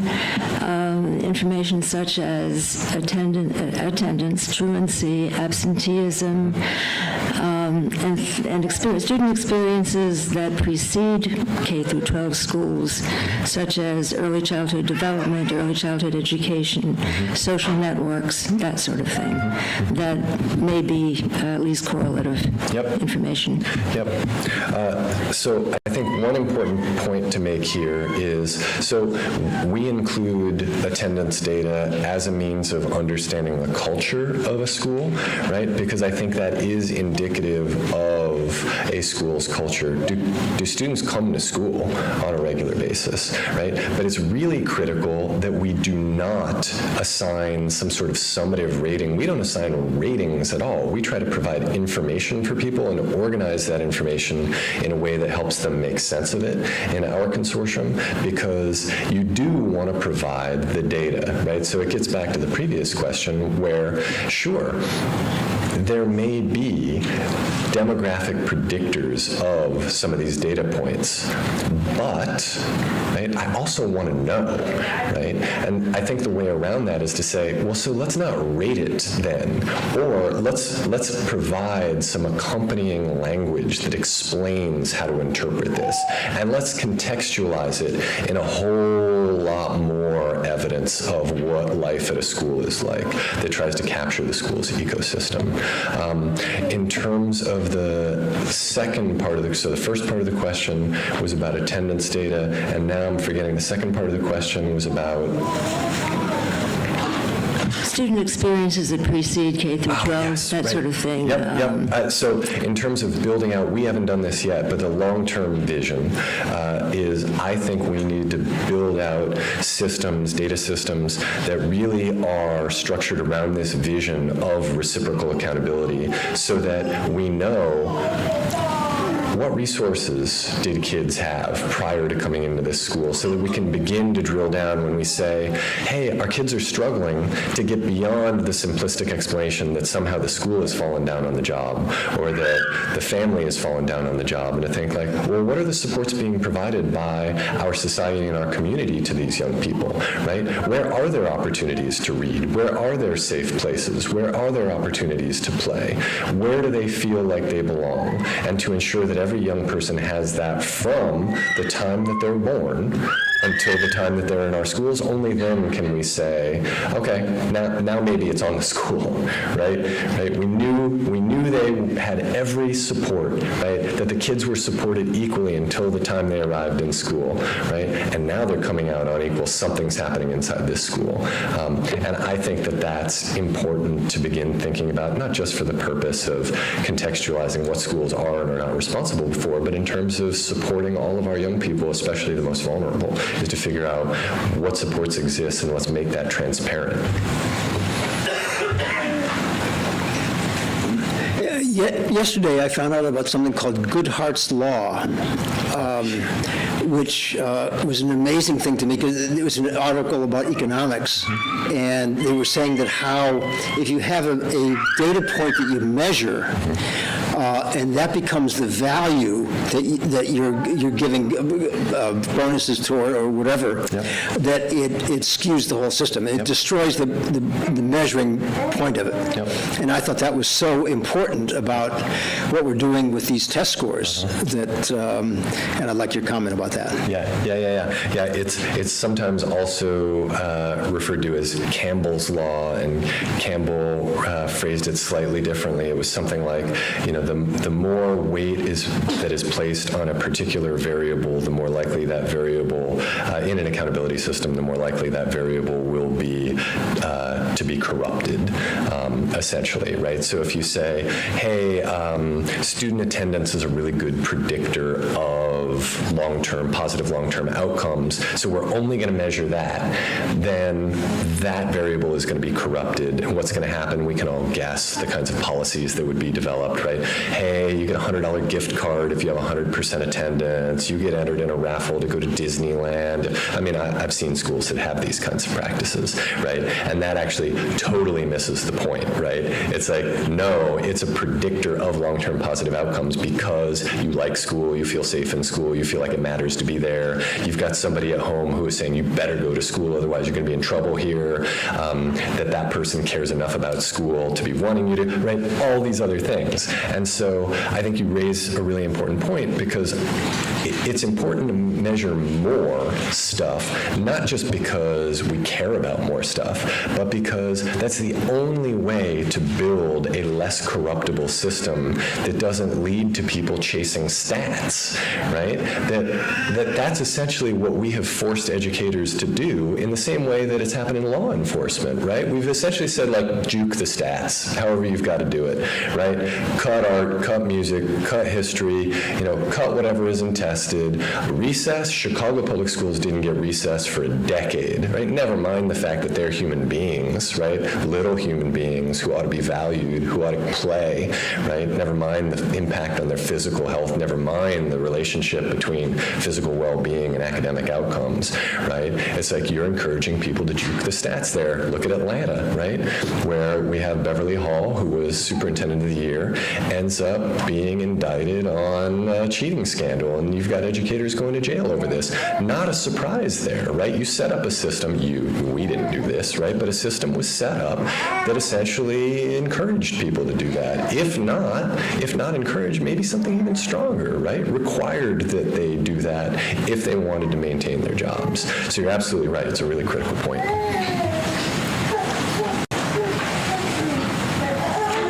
information such as attendance, truancy, absenteeism, and student experiences that precede K through 12 schools, such as early childhood development, early childhood education, social networks, that sort of thing, that may be at least correlative information. Yep. So I think one important point to make here is, so we include attendance data as a means of understanding the culture of a school, right? Because I think that is indicative of a school's culture. Do students come to school on a regular basis, right? But it's really critical that we do not assign some sort of summative rating rating. We don't assign ratings at all. We try to provide information for people and organize that information in a way that helps them make sense of it in our consortium, because you do want to provide the data, right? So it gets back to the previous question where, sure, there may be demographic predictors of some of these data points, but right, I also want to know, right? And I think the way around that is to say, well, so let's not rate it then, or let's provide some accompanying language that explains how to interpret this, and let's contextualize it in a whole lot more evidence of what life at a school is like that tries to capture the school's ecosystem. In terms of the second part of so the first part of the question was about attendance data, and now I'm forgetting the second part of the question was about student experiences that precede K through 12, that sort of thing. Yep. So in terms of building out, we haven't done this yet, but the long-term vision is I think we need to build out systems, data systems that really are structured around this vision of reciprocal accountability so that we know what resources did kids have prior to coming into this school so that we can begin to drill down when we say, hey, our kids are struggling, to get beyond the simplistic explanation that somehow the school has fallen down on the job or that the family has fallen down on the job, and to think like, well, what are the supports being provided by our society and our community to these young people, right? Where are there opportunities to read? Where are there safe places? Where are there opportunities to play? Where do they feel like they belong? And to ensure that every young person has that from the time that they're born until the time that they're in our schools. Only then can we say, okay, now maybe it's on the school, right? We knew they had every support, right? That the kids were supported equally until the time they arrived in school, right? And now they're coming out on equal. Something's happening inside this school, and I think that that's important to begin thinking about, not just for the purpose of contextualizing what schools are and are not responsible for, but in terms of supporting all of our young people, especially the most vulnerable, is to figure out what supports exist and let's make that transparent. Yesterday, I found out about something called Goodhart's Law, which was an amazing thing to me because it was an article about economics, and they were saying that how if you have a data point that you measure, and that becomes the value that you're giving bonuses toward or whatever, that it skews the whole system. It destroys the measuring point of it. And I thought that was so important about what we're doing with these test scores. That, and I'd like your comment about that. Yeah. It's sometimes also referred to as Campbell's Law, and Campbell phrased it slightly differently. It was something like, the more weight that is placed on a particular variable, the more likely that variable in an accountability system, the more likely that variable will be to be corrupted, essentially, right? So if you say, hey, student attendance is a really good predictor of positive long-term outcomes, so we're only going to measure that, then that variable is going to be corrupted. And what's going to happen? We can all guess the kinds of policies that would be developed, right? Hey, you get a $100 gift card if you have 100% attendance. You get entered in a raffle to go to Disneyland. I mean, I've seen schools that have these kinds of practices, right? And that actually totally misses the point, right? It's like, no, it's a predictor of long-term positive outcomes because you like school, you feel safe in school, you feel like it matters to be there. You've got somebody at home who is saying you better go to school, otherwise you're going to be in trouble here. That person cares enough about school to be wanting you to, right? All these other things. And so I think you raise a really important point because it's important to measure more stuff, not just because we care about more stuff, but because that's the only way to build a less corruptible system that doesn't lead to people chasing stats, right? right? That's essentially what we have forced educators to do in the same way that it's happened in law enforcement, right? We've essentially said, like, juke the stats, however you've got to do it, right? Cut art, cut music, cut history, cut whatever isn't tested. Recess, Chicago Public Schools didn't get recess for a decade, right? Never mind the fact that they're human beings, right? Little human beings who ought to be valued, who ought to play, right? Never mind the impact on their physical health, never mind the relationship between physical well-being and academic outcomes, right? It's like you're encouraging people to juke the stats there. Look at Atlanta, right? Where we have Beverly Hall, who was superintendent of the year, ends up being indicted on a cheating scandal, and you've got educators going to jail over this. Not a surprise there, right? You set up a system, we didn't do this, right? But a system was set up that essentially encouraged people to do that. If not encouraged, maybe something even stronger, right? Required that they do that if they wanted to maintain their jobs. So you're absolutely right. It's a really critical point.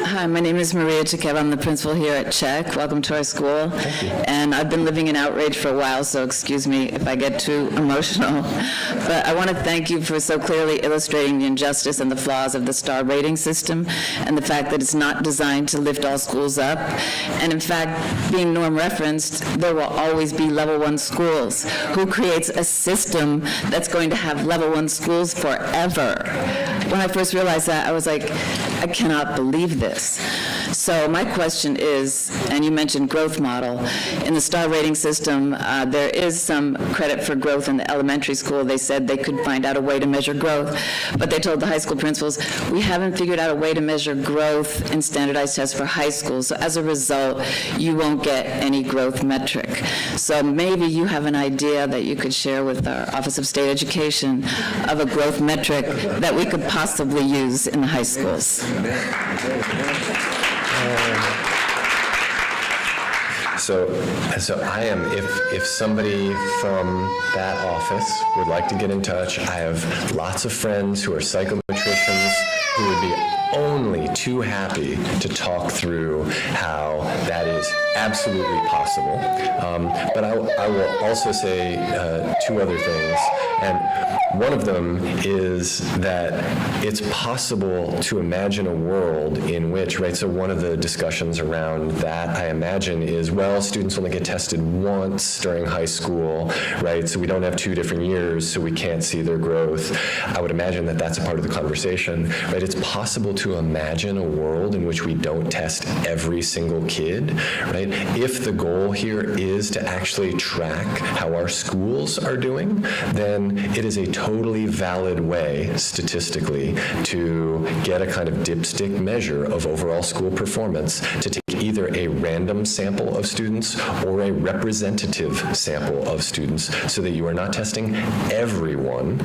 Hi, my name is Maria Chikev. I'm the principal here at Czech. Welcome to our school. Thank you. And I've been living in outrage for a while, so excuse me if I get too emotional. But I want to thank you for so clearly illustrating the injustice and the flaws of the star rating system and the fact that it's not designed to lift all schools up. And in fact, being norm referenced, there will always be level 1 schools. Who creates a system that's going to have level 1 schools forever? When I first realized that, I was like, I cannot believe this. So my question is, and you mentioned growth model, in the star rating system, there is some credit for growth in the elementary school. They said they could find out a way to measure growth, but they told the high school principals, we haven't figured out a way to measure growth in standardized tests for high school, so as a result, you won't get any growth metric. So maybe you have an idea that you could share with our Office of State Education of a growth metric that we could possibly use in the high schools. So I am, if somebody from that office would like to get in touch, I have lots of friends who are psychometricians who would be only too happy to talk through how that is absolutely possible. But I will also say 2 other things. And one of them is that it's possible to imagine a world in which, right, so one of the discussions around that, I imagine, is, well, students only get tested once during high school, right, so we don't have 2 different years, so we can't see their growth. I would imagine that that's a part of the conversation, right? It's possible to imagine a world in which we don't test every single kid, right? If the goal here is to actually track how our schools are doing, then it is a totally valid way, statistically, to get a kind of dipstick measure of overall school performance, to take either a random sample of students or a representative sample of students so that you are not testing everyone,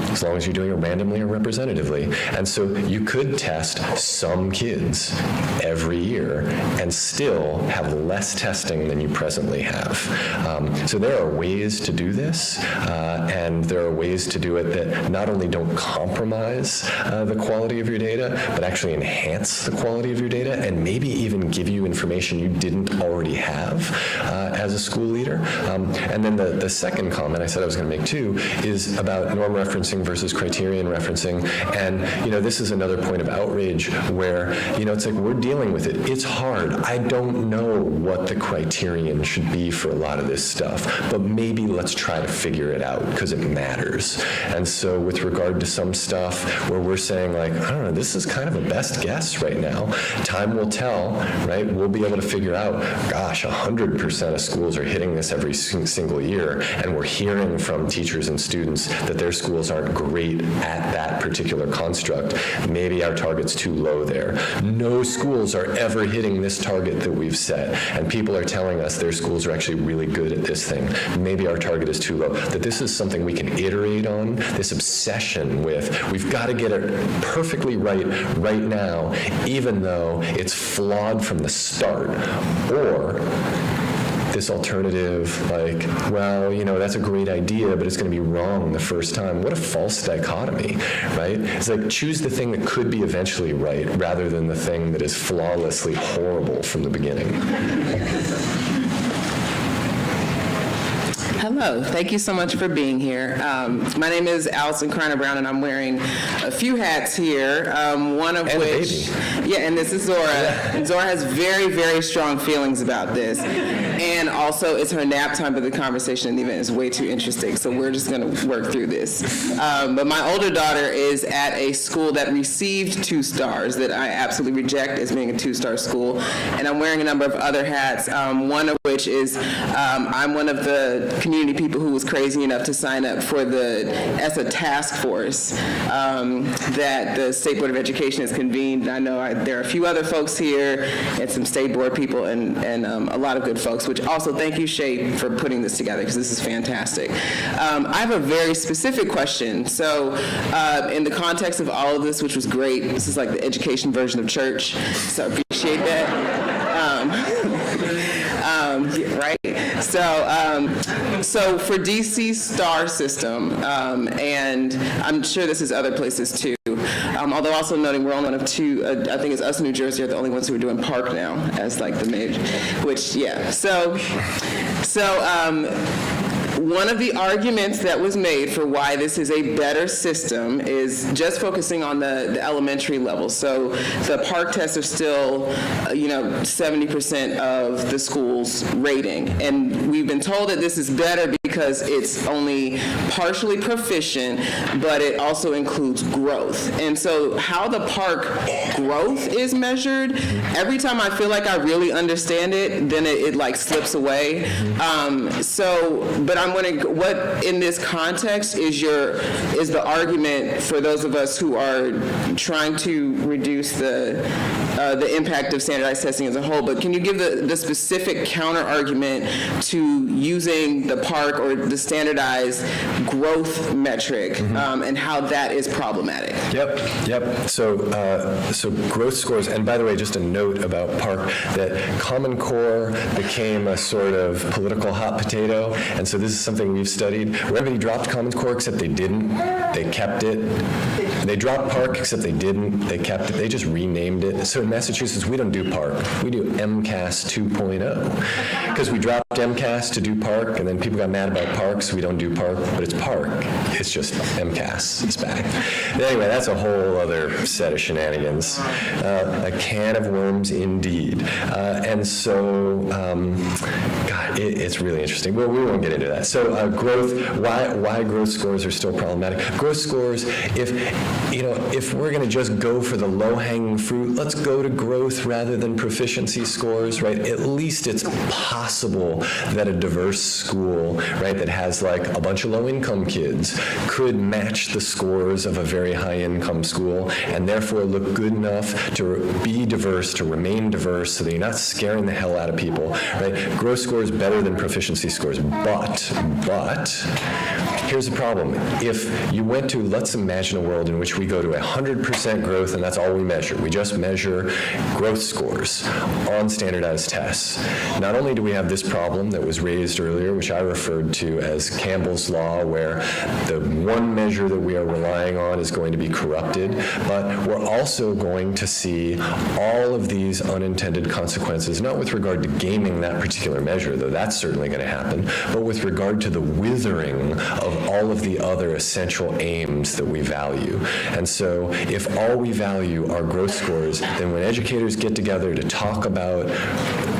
as long as you're doing it randomly or representatively. And so you could test some kids every year and still have less testing than you presently have. So there are ways to do this, and there are ways to do it that not only don't compromise the quality of your data, but actually enhance the quality of your data and maybe even give you information you didn't already have as a school leader. And then the second comment I said I was going to make too is about norm referencing versus criterion referencing. And, this is another point of outrage where, it's like we're dealing with it. It's hard. I don't know what the criterion should be for a lot of this stuff, but maybe let's try to figure it out because it matters. And so with regard to some stuff where we're saying, like, I don't know, this is kind of a best guess right now. Time will tell, right? We'll be able to figure out, gosh, 100% of schools are hitting this every single year, and we're hearing from teachers and students that their schools aren't great at that particular construct. Maybe our target's too low there. No schools are ever hitting this target that we've set, and people are telling us their schools are actually really good at this thing. Maybe our target is too low. That this is something we can iterate on, this obsession with, we've got to get it perfectly right now, even though it's flawed from the start. Or this alternative, like, well, that's a great idea, but it's going to be wrong the first time. What a false dichotomy, right? It's like, choose the thing that could be eventually right rather than the thing that is flawlessly horrible from the beginning. Hello, thank you so much for being here. My name is Allison Kreiner Brown, and I'm wearing a few hats here, one of And which, baby. yeah, and this is Zora. And Zora has very, very strong feelings about this. And also, it's her nap time, but the conversation in the event is way too interesting, so we're just going to work through this. But my older daughter is at a school that received 2 stars that I absolutely reject as being a 2-star school, and I'm wearing a number of other hats, one of which is I'm one of the community people who was crazy enough to sign up for as a task force that the State Board of Education has convened. I know there are a few other folks here and some state board people and a lot of good folks, which also thank you, Shay, for putting this together because this is fantastic. I have a very specific question. So in the context of all of this, which was great, this is like the education version of church, so I appreciate that. Right? So for DC STAR system, and I'm sure this is other places too, although also noting we're only one of 2, I think it's us in New Jersey are the only ones who are doing Park now as like the major, which, yeah. So one of the arguments that was made for why this is a better system is just focusing on the elementary level. So the Park tests are still, 70% of the school's rating. And we've been told that this is better because it's only partially proficient, but it also includes growth. And so how the Park growth is measured, every time I feel like I really understand it, then it like slips away. But I'm wondering, what in this context is the argument for those of us who are trying to reduce the impact of standardized testing as a whole, but can you give the specific counter argument to using the Park or the standardized growth metric and how that is problematic? Yep. So growth scores, and by the way, just a note about Park, that Common Core became a sort of political hot potato, and so this is something we've studied. Where everybody dropped Common Core except they didn't, they kept it. They dropped Park except they didn't, they kept it. They just renamed it. So in Massachusetts, we don't do Park. We do MCAS 2.0 because we dropped MCAS to do Park, and then people got mad about Park, so we don't do Park, but it's Park. It's just MCAS. It's back. Anyway, that's a whole other set of shenanigans. A can of worms indeed. And so, God, it's really interesting. Well, we won't get into that. So growth, why growth scores are still problematic. Growth scores, if we're going to just go for the low-hanging fruit, let's go to growth rather than proficiency scores, right? At least it's possible that a diverse school, right, that has like a bunch of low-income kids could match the scores of a very high-income school and therefore look good enough to be diverse, to remain diverse, so that you're not scaring the hell out of people, right? Growth scores better than proficiency scores, but here's the problem. If you went to, let's imagine a world in which we go to 100% growth and that's all we measure. We just measure growth scores on standardized tests. Not only do we have this problem that was raised earlier, which I referred to as Campbell's Law, where the one measure that we are relying on is going to be corrupted, but we're also going to see all of these unintended consequences, not with regard to gaming that particular measure, though that's certainly going to happen, but with regard to the withering of all of the other essential aims that we value. And so if all we value are growth scores, then when educators get together to talk about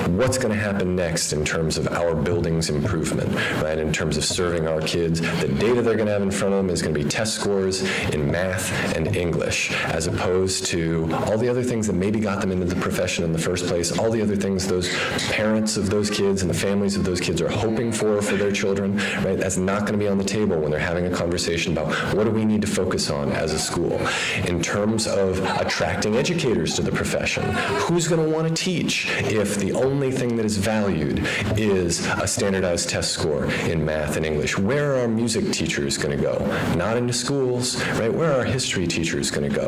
what's going to happen next in terms of our building's improvement, right, in terms of serving our kids, the data they're going to have in front of them is going to be test scores in math and English, as opposed to all the other things that maybe got them into the profession in the first place, all the other things those parents of those kids and the families of those kids are hoping for their children, right? That's not going to be on the table when they're having a conversation about what do we need to focus on as a school. In terms of attracting educators to the profession, who's going to want to teach if the only thing that is valued is a standardized test score in math and English? Where are our music teachers going to go? Not into schools, right? Where are our history teachers going to go?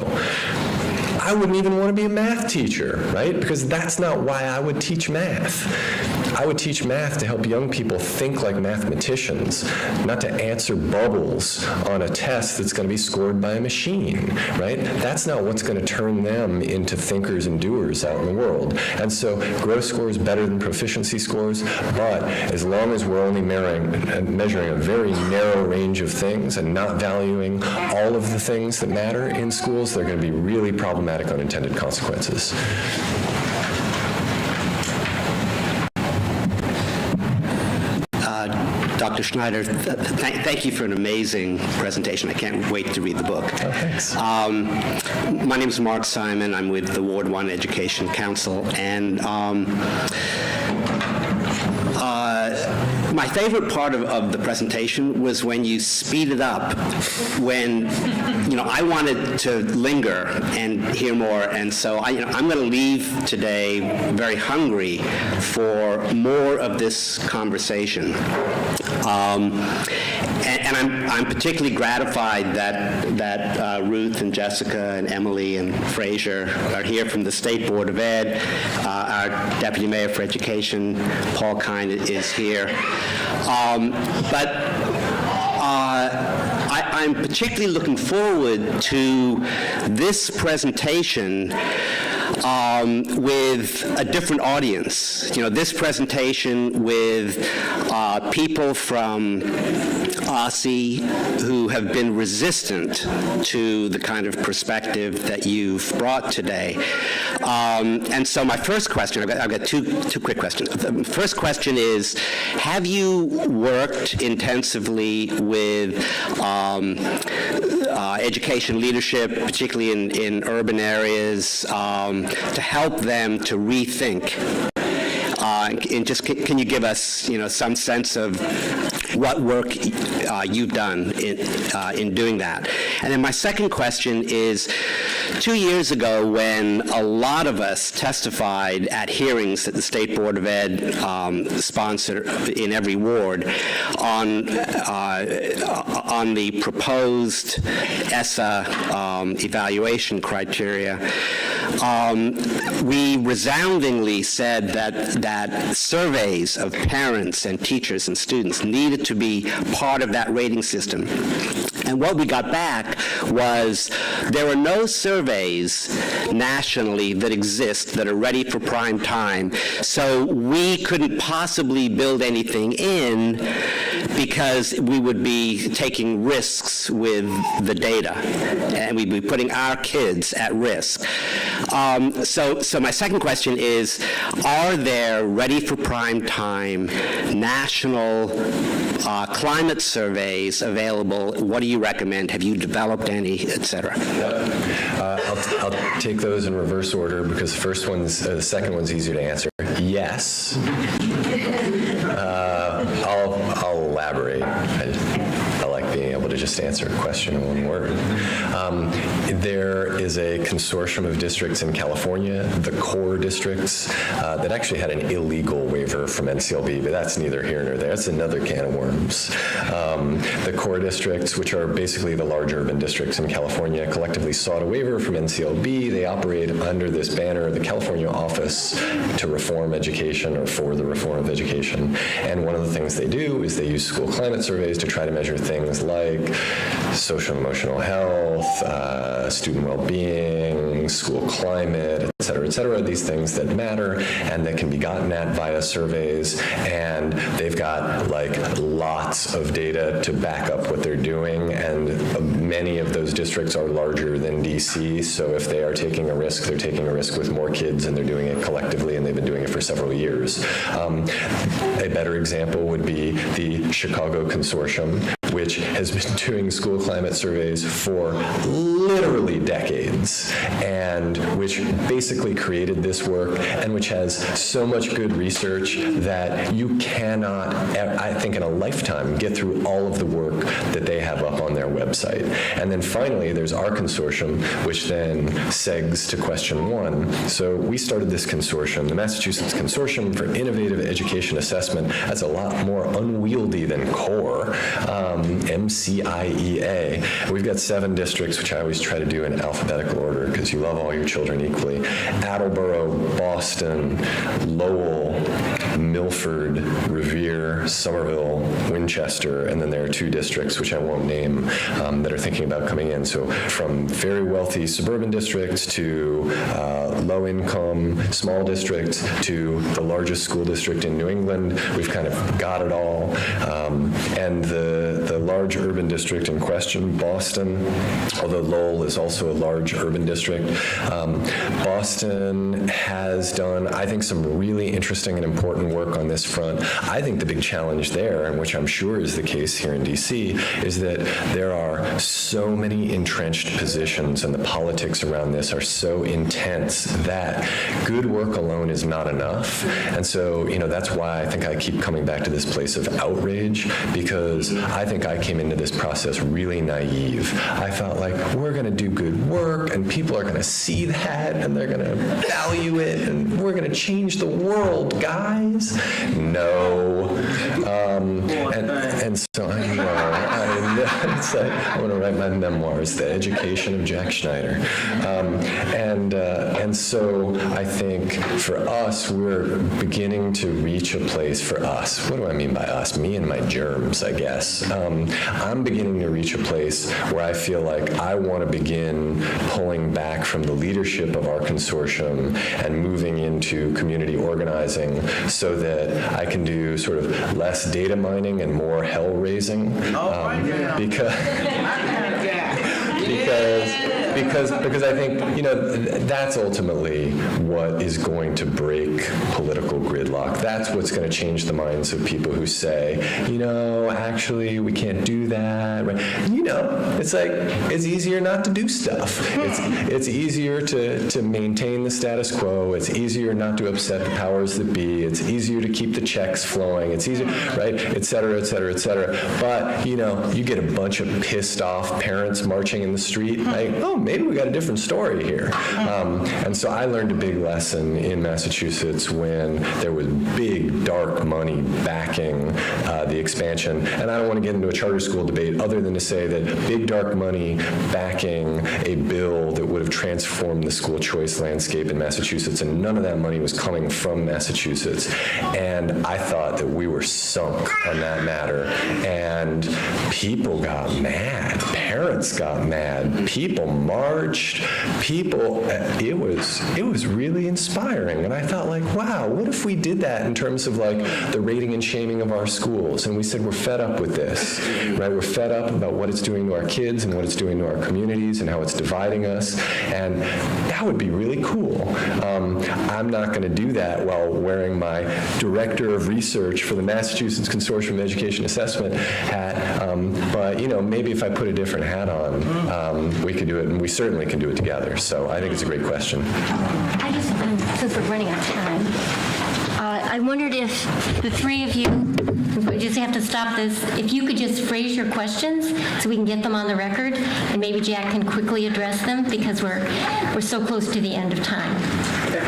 I wouldn't even want to be a math teacher, right? Because that's not why I would teach math. I would teach math to help young people think like mathematicians, not to answer bubbles on a test that's going to be scored by a machine, right? That's not what's going to turn them into thinkers and doers out in the world. And so growth scores better than proficiency scores, but as long as we're only measuring a very narrow range of things and not valuing all of the things that matter in schools, they're going to be really problematic unintended consequences. Dr. Schneider, thank you for an amazing presentation. I can't wait to read the book. Oh, thanks. My name is Mark Simon. I'm with the Ward 1 Education Council, and my favorite part of the presentation was when you speeded up, when, I wanted to linger and hear more, and so I'm going to leave today very hungry for more of this conversation. And I'm particularly gratified that Ruth and Jessica and Emily and Fraser are here from the State Board of Ed. Our Deputy Mayor for Education, Paul Kine, is here. But I'm particularly looking forward to this presentation with a different audience. This presentation with people from OSSE who have been resistant to the kind of perspective that you've brought today. And so my first question, I've got two quick questions. The first question is, have you worked intensively with education leadership, particularly in urban areas, to help them to rethink? And just can you give us, some sense of what work you've done in doing that? And then my second question is, 2 years ago, when a lot of us testified at hearings that the State Board of Ed sponsored in every ward on the proposed ESSA evaluation criteria, we resoundingly said that surveys of parents and teachers and students needed to be part of that rating system. And what we got back was there are no surveys nationally that exist that are ready for prime time, so we couldn't possibly build anything in because we would be taking risks with the data, and we'd be putting our kids at risk. So my second question is, are there ready for prime time national climate surveys available? What do you recommend? Have you developed any, et cetera? I'll take those in reverse order because the second one's easier to answer. Yes. I'll elaborate. I like being able to just answer a question in one word. There is a consortium of districts in California, the core districts, that actually had an illegal waiver from NCLB, but that's neither here nor there. That's another can of worms. The core districts, which are basically the large urban districts in California, collectively sought a waiver from NCLB. They operate under this banner, the California Office to Reform Education, or for the Reform of Education. And one of the things they do is they use school climate surveys to try to measure things like social and emotional health, student well-being, school climate, et cetera, these things that matter and that can be gotten at via surveys. And they've got lots of data to back up what they're doing, and many of those districts are larger than DC, so if they are taking a risk, they're taking a risk with more kids, and they're doing it collectively, and they've been doing it for several years. A better example would be the Chicago Consortium, which has been doing school climate surveys for literally decades, and which basically created this work, and which has so much good research that you cannot, I think in a lifetime, get through all of the work that they have up on their website. And then finally, there's our consortium, which then segs to question one. So we started this consortium, the Massachusetts Consortium for Innovative Education Assessment. That's a lot more unwieldy than CORE. MCIEA. We've got 7 districts, which I always try to do in alphabetical order because you love all your children equally. Attleboro, Boston, Lowell, Milford, Revere, Somerville, Winchester, and then there are 2 districts, which I won't name, that are thinking about coming in. So from very wealthy suburban districts to low-income small districts to the largest school district in New England, we've kind of got it all. And the large urban district in question, Boston, although Lowell is also a large urban district, Boston has done, I think, some really interesting and important work on this front. I think the big challenge there, and which I'm sure is the case here in DC, is that there are so many entrenched positions and the politics around this are so intense that good work alone is not enough. And so, that's why I think I keep coming back to this place of outrage, because I think I came into this process really naive. I felt like we're going to do good work and people are going to see that and they're going to value it and we're going to change the world, guys. No. And so I know. It's like, I want to write my memoirs, The Education of Jack Schneider. And so I think for us, we're beginning to reach a place for us. What do I mean by us? Me and my germs, I guess. I'm beginning to reach a place where I feel like I want to begin pulling back from the leadership of our consortium and moving into community organizing so that I can do sort of less data mining and more hell raising. Because I think, that's ultimately what is going to break political gridlock. That's what's going to change the minds of people who say, actually, we can't do that. Right? It's like, it's easier not to do stuff. It's easier to maintain the status quo. It's easier not to upset the powers that be. It's easier to keep the checks flowing. It's easier, right? Et cetera, et cetera, et cetera. But, you get a bunch of pissed off parents marching in the street, like, oh, maybe we got a different story here. And so I learned a big lesson in Massachusetts when there was big, dark money backing the expansion. And I don't want to get into a charter school debate other than to say that big, dark money backing a bill that would have transformed the school choice landscape in Massachusetts, and none of that money was coming from Massachusetts. And I thought that we were sunk on that matter. And people got mad. Parents got mad. People marched. It was really inspiring. And I thought, like, wow, what if we did that in terms of like the rating and shaming of our schools? And we said, we're fed up with this, right? We're fed up about what it's doing to our kids and what it's doing to our communities and how it's dividing us. And that would be really cool. I'm not going to do that while wearing my Director of Research for the Massachusetts Consortium of Education Assessment hat. But, maybe if I put a different hat on, we could do it, and we certainly can do it together. So I think it's a great question. Since we're running out of time, I wondered if the 3 of you, we just have to stop this, if you could just phrase your questions so we can get them on the record, and maybe Jack can quickly address them because we're so close to the end of time.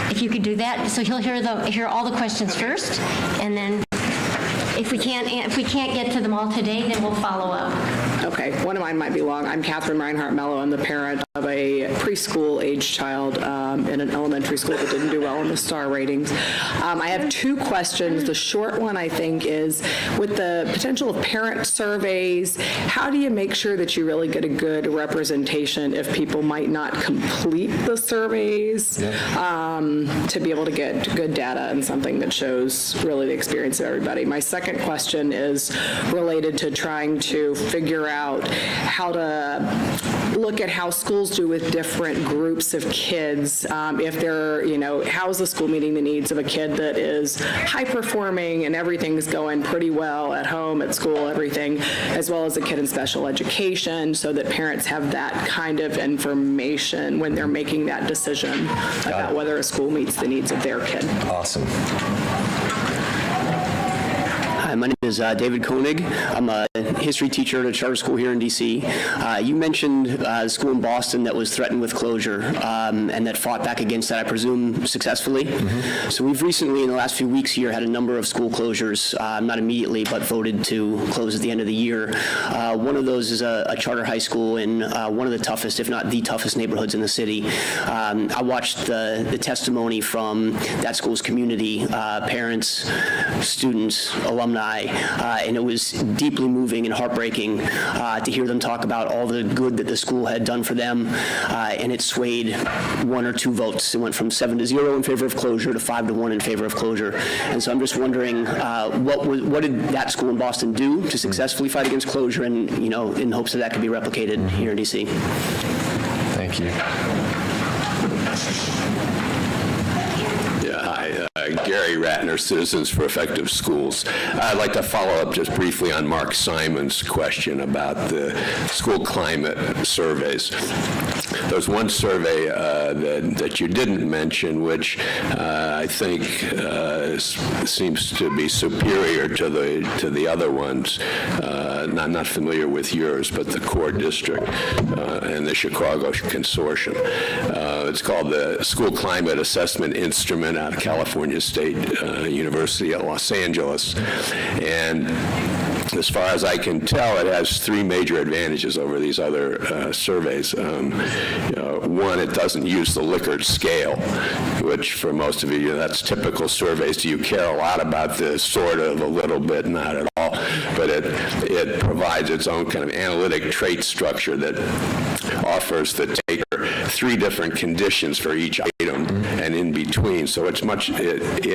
If you could do that, so he'll hear all the questions first, and then if we can't get to them all today, then we'll follow up. Okay, one of mine might be long. I'm Catherine Reinhardt Mello. I'm the parent of a preschool-age child in an elementary school that didn't do well in the star ratings. I have 2 questions. The short one, I think, is with the potential of parent surveys, how do you make sure that you really get a good representation if people might not complete the surveys to be able to get good data and something that shows really the experience of everybody? My second question is related to trying to figure out how to look at how schools do with different groups of kids. If they're, how is the school meeting the needs of a kid that is high performing and everything's going pretty well at home, at school, everything, as well as a kid in special education, so that parents have that kind of information when they're making that decision about whether a school meets the needs of their kid. Awesome. Hi, my name is David Koenig. I'm a history teacher at a charter school here in D.C. You mentioned a school in Boston that was threatened with closure and that fought back against that, I presume, successfully. So we've recently, in the last few weeks here, had a number of school closures, not immediately, but voted to close at the end of the year. One of those is a charter high school in one of the toughest, if not the toughest neighborhoods in the city. I watched the testimony from that school's community, parents, students, alumni, and it was deeply moving and heartbreaking to hear them talk about all the good that the school had done for them, and it swayed 1 or 2 votes. It went from 7-0 in favor of closure to 5-1 in favor of closure. And so I'm just wondering, what did that school in Boston do to successfully fight against closure, and in hopes that that could be replicated here in DC? Thank you. Gary Ratner, Citizens for Effective Schools. I'd like to follow up just briefly on Mark Simon's question about the school climate surveys. There's one survey that you didn't mention, which I think seems to be superior to the other ones. I'm not familiar with yours, but the Core District and the Chicago Consortium. It's called the School Climate Assessment Instrument out of California State University at Los Angeles. And as far as I can tell, it has 3 major advantages over these other surveys. One, it doesn't use the Likert scale, which for most of you, that's typical surveys. Do you care a lot about this? Sort of, a little bit, not at all. But it provides its own kind of analytic trait structure that offers the taker 3 different conditions for each item and in between. So it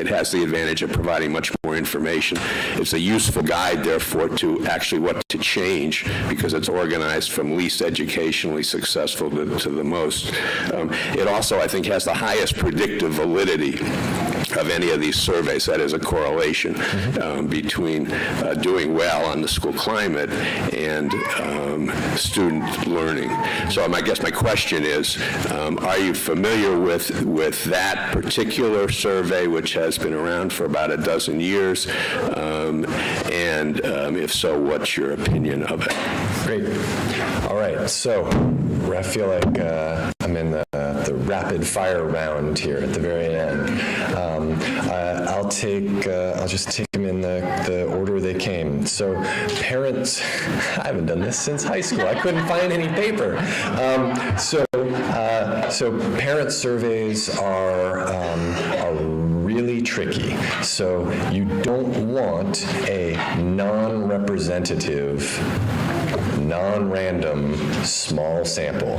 has the advantage of providing much more information. It's a useful guide, therefore, to actually what to change, because it's organized from least educationally successful to the most. It also, I think, has the highest predictive validity of any of these surveys. That is a correlation between doing well on the school climate and student learning. So I guess my question is, are you familiar with that particular survey, which has been around for about a dozen years? And if so, what's your opinion of it? Great. All right. So I feel like I'm in the rapid fire round here at the very end. I'll just take them in the order they came. So parents, I haven't done this since high school. I couldn't find any paper. So parent surveys are really tricky. So you don't want a non-representative, non-random, small sample,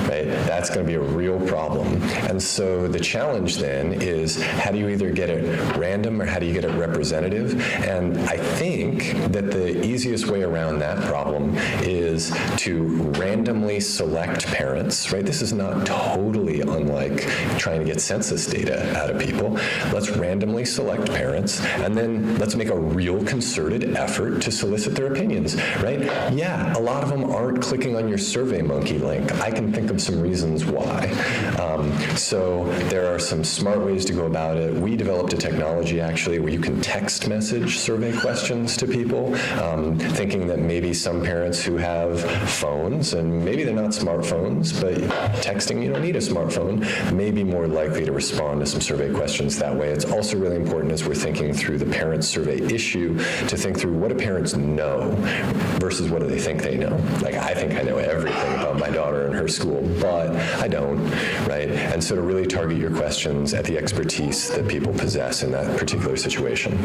right? That's going to be a real problem. And so the challenge then is, how do you either get it random or how do you get it representative? And I think that the easiest way around that problem is to randomly select parents, right? This is not totally unlike trying to get census data out of people. Let's randomly select parents, and then let's make a real concerted effort to solicit their opinions, right? Yeah, a lot of them aren't clicking on your SurveyMonkey link. I can think of some reasons why. So there are some smart ways to go about it. We developed a technology, actually, where you can text message survey questions to people, thinking that maybe some parents who have phones, and maybe they're not smartphones, but texting, you don't need a smartphone, may be more likely to respond to some survey questions that way. It's also really important, as we're thinking through the parent survey issue, to think through what do parents know versus what do they think they know. Like, I think I know everything about my daughter and her school, but I don't, right? And so to really target your questions at the expertise that people possess in that particular situation.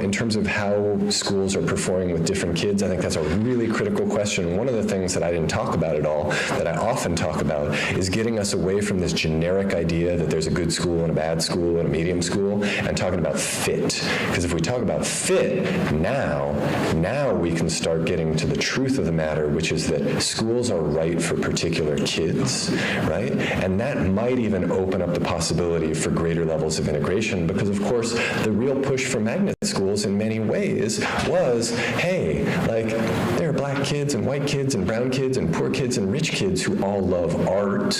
In terms of how schools are performing with different kids, I think that's a really critical question. One of the things that I didn't talk about at all, that I often talk about, is getting us away from this generic idea that there's a good school and a bad school and a medium school, and talking about fit. Because if we talk about fit, now we can start getting to the truth of the matter, which is that schools are right for particular kids, right? And that might even open up the possibility for greater levels of integration, because of course the real push for magnet schools in many ways was, hey, like, there are black kids and white kids and brown kids and poor kids and rich kids who all love art.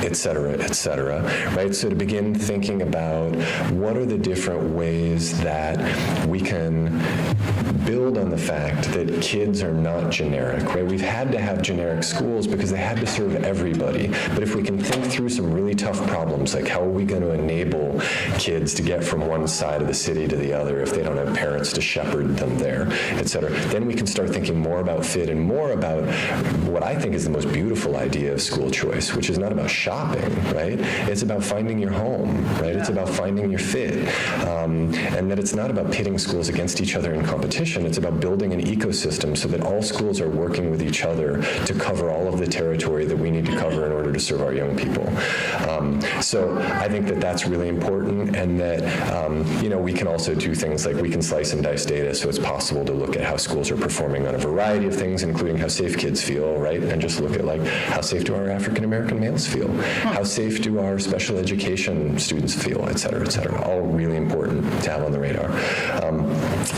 et cetera, right? So to begin thinking about what are the different ways that we can build on the fact that kids are not generic, right? We've had to have generic schools because they had to serve everybody. But if we can think through some really tough problems, like how are we going to enable kids to get from one side of the city to the other if they don't have parents to shepherd them there, et cetera, then we can start thinking more about fit and more about what I think is the most beautiful idea of school choice, which is not about shopping, right? It's about finding your home, right? It's about finding your fit. And that it's not about pitting schools against each other in competition. It's about building an ecosystem so that all schools are working with each other to cover all of the territory that we need to cover in order to serve our young people. So I think that that's really important, and that we can also do things like we can slice and dice data, so it's possible to look at how schools are performing on a variety of things, including how safe kids feel, right? And just look at like how safe do our African American males feel? How safe do our special education students feel, et cetera, all really important to have on the radar.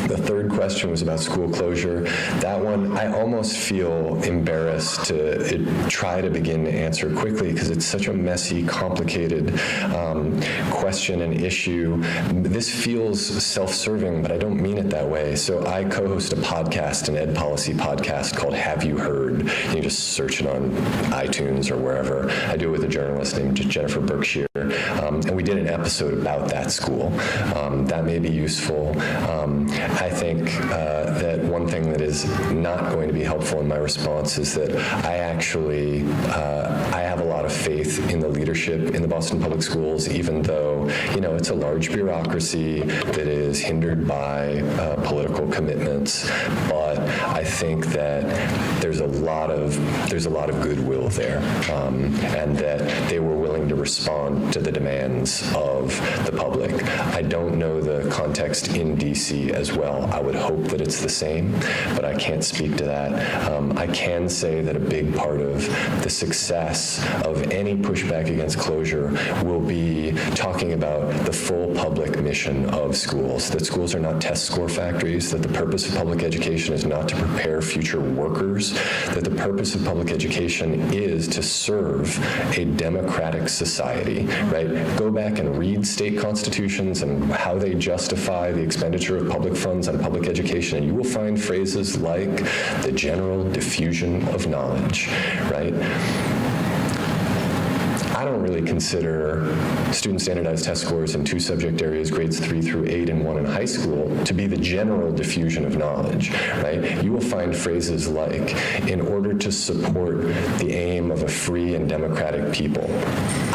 The third question was about school closure. That one, I almost feel embarrassed to try to begin to answer quickly because it's such a messy, complicated question and issue. This feels self-serving, but I don't mean it that way. So I co-host a podcast, an ed policy podcast called Have You Heard? You can just search it on iTunes or wherever. I do it with a journalist named Jennifer Berkshire. And we did an episode about that school. That may be useful. I think that one thing that is not going to be helpful in my response is that I actually I have a lot of faith in the leadership in the Boston Public Schools, even though it's a large bureaucracy that is hindered by political commitments. But I think that there's a lot of goodwill there, and that they were willing to respond to the demands of the public. I don't know the context in DC as well. I would hope that it's the same, but I can't speak to that. I can say that a big part of the success of any pushback against closure will be talking about the full public mission of schools, that schools are not test score factories, that the purpose of public education is not to prepare future workers, that the purpose of public education is to serve a democratic society, right? Go back and read state constitutions and how they justify the expenditure of public funds on public education, and you will find phrases like the general diffusion of knowledge, right? I don't really consider student standardized test scores in 2 subject areas, grades 3 through 8 and 1 in high school, to be the general diffusion of knowledge, right? You will find phrases like, in order to support the aim of a free and democratic people.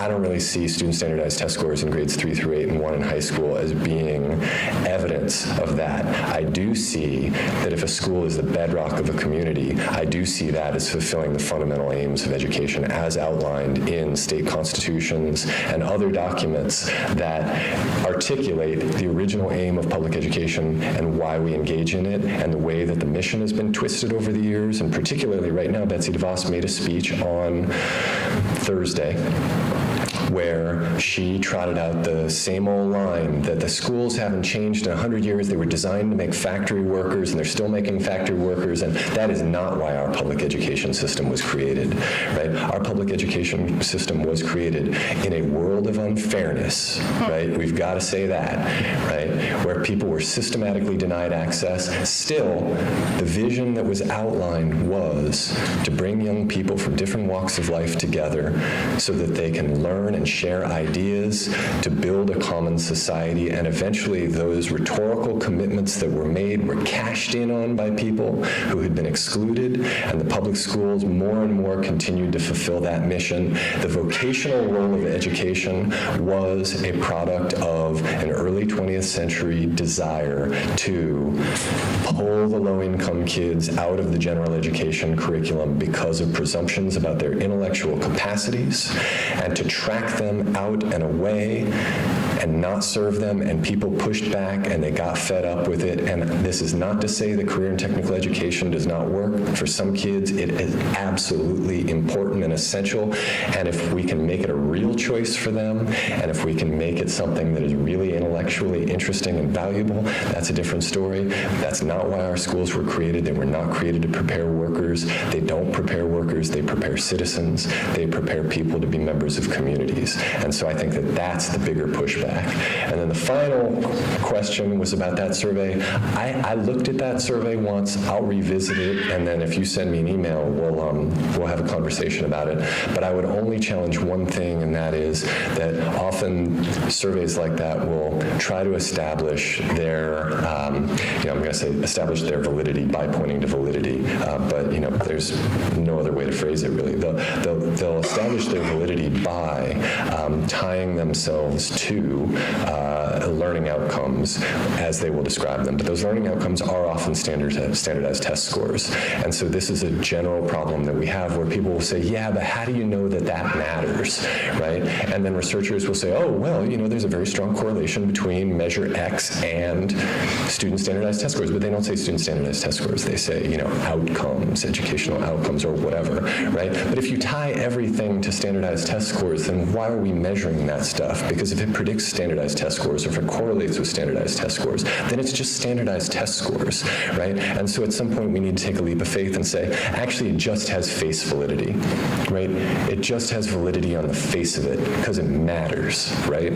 I don't really see student standardized test scores in grades 3 through 8 and 1 in high school as being evidence of that. I do see that if a school is the bedrock of a community, I do see that as fulfilling the fundamental aims of education as outlined in state constitutions and other documents that articulate the original aim of public education and why we engage in it, and the way that the mission has been twisted over the years. And particularly right now, Betsy DeVos made a speech on Thursday where she trotted out the same old line that the schools haven't changed in 100 years. They were designed to make factory workers, and they're still making factory workers, and that is not why our public education system was created, right? Our public education system was created in a world of unfairness, right? We've got to say that, right? Where people were systematically denied access. Still, the vision that was outlined was to bring young people from different walks of life together so that they can learn and share ideas to build a common society. And eventually those rhetorical commitments that were made were cashed in on by people who had been excluded, and the public schools more and more continued to fulfill that mission. The vocational role of education was a product of an early 20th century desire to pull the low-income kids out of the general education curriculum because of presumptions about their intellectual capacities, and to track them out and away and not serve them, and people pushed back and they got fed up with it. And this is not to say that career and technical education does not work. For some kids, it is absolutely important and essential. And if we can make it a real choice for them, and if we can make it something that is really intellectually interesting and valuable, that's a different story. That's not why our schools were created. They were not created to prepare workers. They don't prepare workers. They prepare citizens. They prepare people to be members of communities. And so I think that that's the bigger pushback. And then the final question was about that survey. I looked at that survey once. I'll revisit it, and then if you send me an email, we'll have a conversation about it. But I would only challenge one thing, and that is that often surveys like that will try to establish their, I'm going to say establish their validity by pointing to validity, but there's no other way to phrase it really. They'll establish their validity by tying themselves to learning outcomes as they will describe them. But those learning outcomes are often standardized test scores. And so this is a general problem that we have where people will say, yeah, but how do you know that that matters, right? And then researchers will say, oh, well, there's a very strong correlation between measure X and student standardized test scores. But they don't say student standardized test scores. They say, outcomes, educational outcomes, or whatever, right? But if you tie everything to standardized test scores, then why are we measuring that stuff? Because if it predicts standardized test scores, or if it correlates with standardized test scores, then it's just standardized test scores, right? And so at some point we need to take a leap of faith and say, actually it just has face validity, right? It just has validity on the face of it because it matters, right?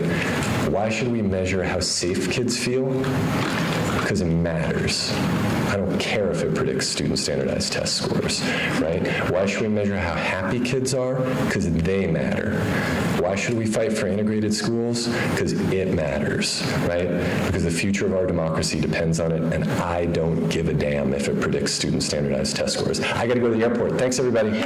Why should we measure how safe kids feel? Because it matters. I don't care if it predicts student standardized test scores, right? Why should we measure how happy kids are? Because they matter. Why should we fight for integrated schools? Because it matters, right? Because the future of our democracy depends on it, and I don't give a damn if it predicts student standardized test scores. I got to go to the airport. Thanks, everybody.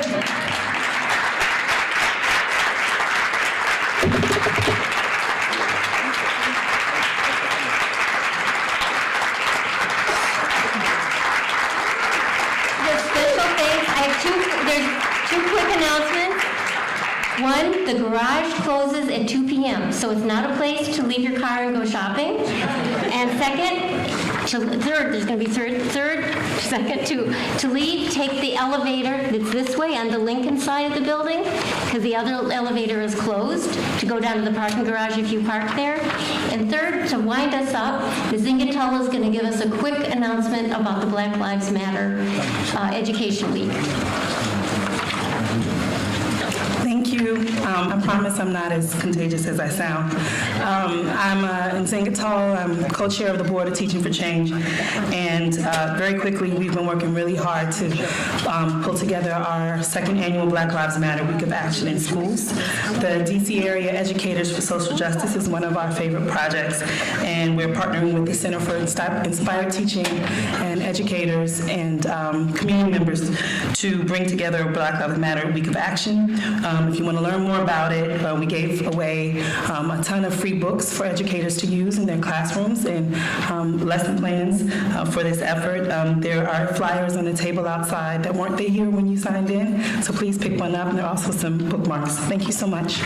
One, the garage closes at 2 p.m., so it's not a place to leave your car and go shopping. And second, to leave, take the elevator that's this way on the Lincoln side of the building, because the other elevator is closed, to go down to the parking garage if you park there. And third, to wind us up, Ms. Zingatella is going to give us a quick announcement about the Black Lives Matter Education Week. Thank you. I promise I'm not as contagious as I sound. I'm Zingatol. I'm co-chair of the Board of Teaching for Change. And very quickly, we've been working really hard to pull together our second annual Black Lives Matter Week of Action in Schools. The DC Area Educators for Social Justice is one of our favorite projects. And we're partnering with the Center for Inspired Teaching and educators and community members to bring together a Black Lives Matter Week of Action. If you want to learn more about it, we gave away a ton of free books for educators to use in their classrooms and lesson plans for this effort. There are flyers on the table outside that weren't there here when you signed in, so please pick one up, and there are also some bookmarks. Thank you so much.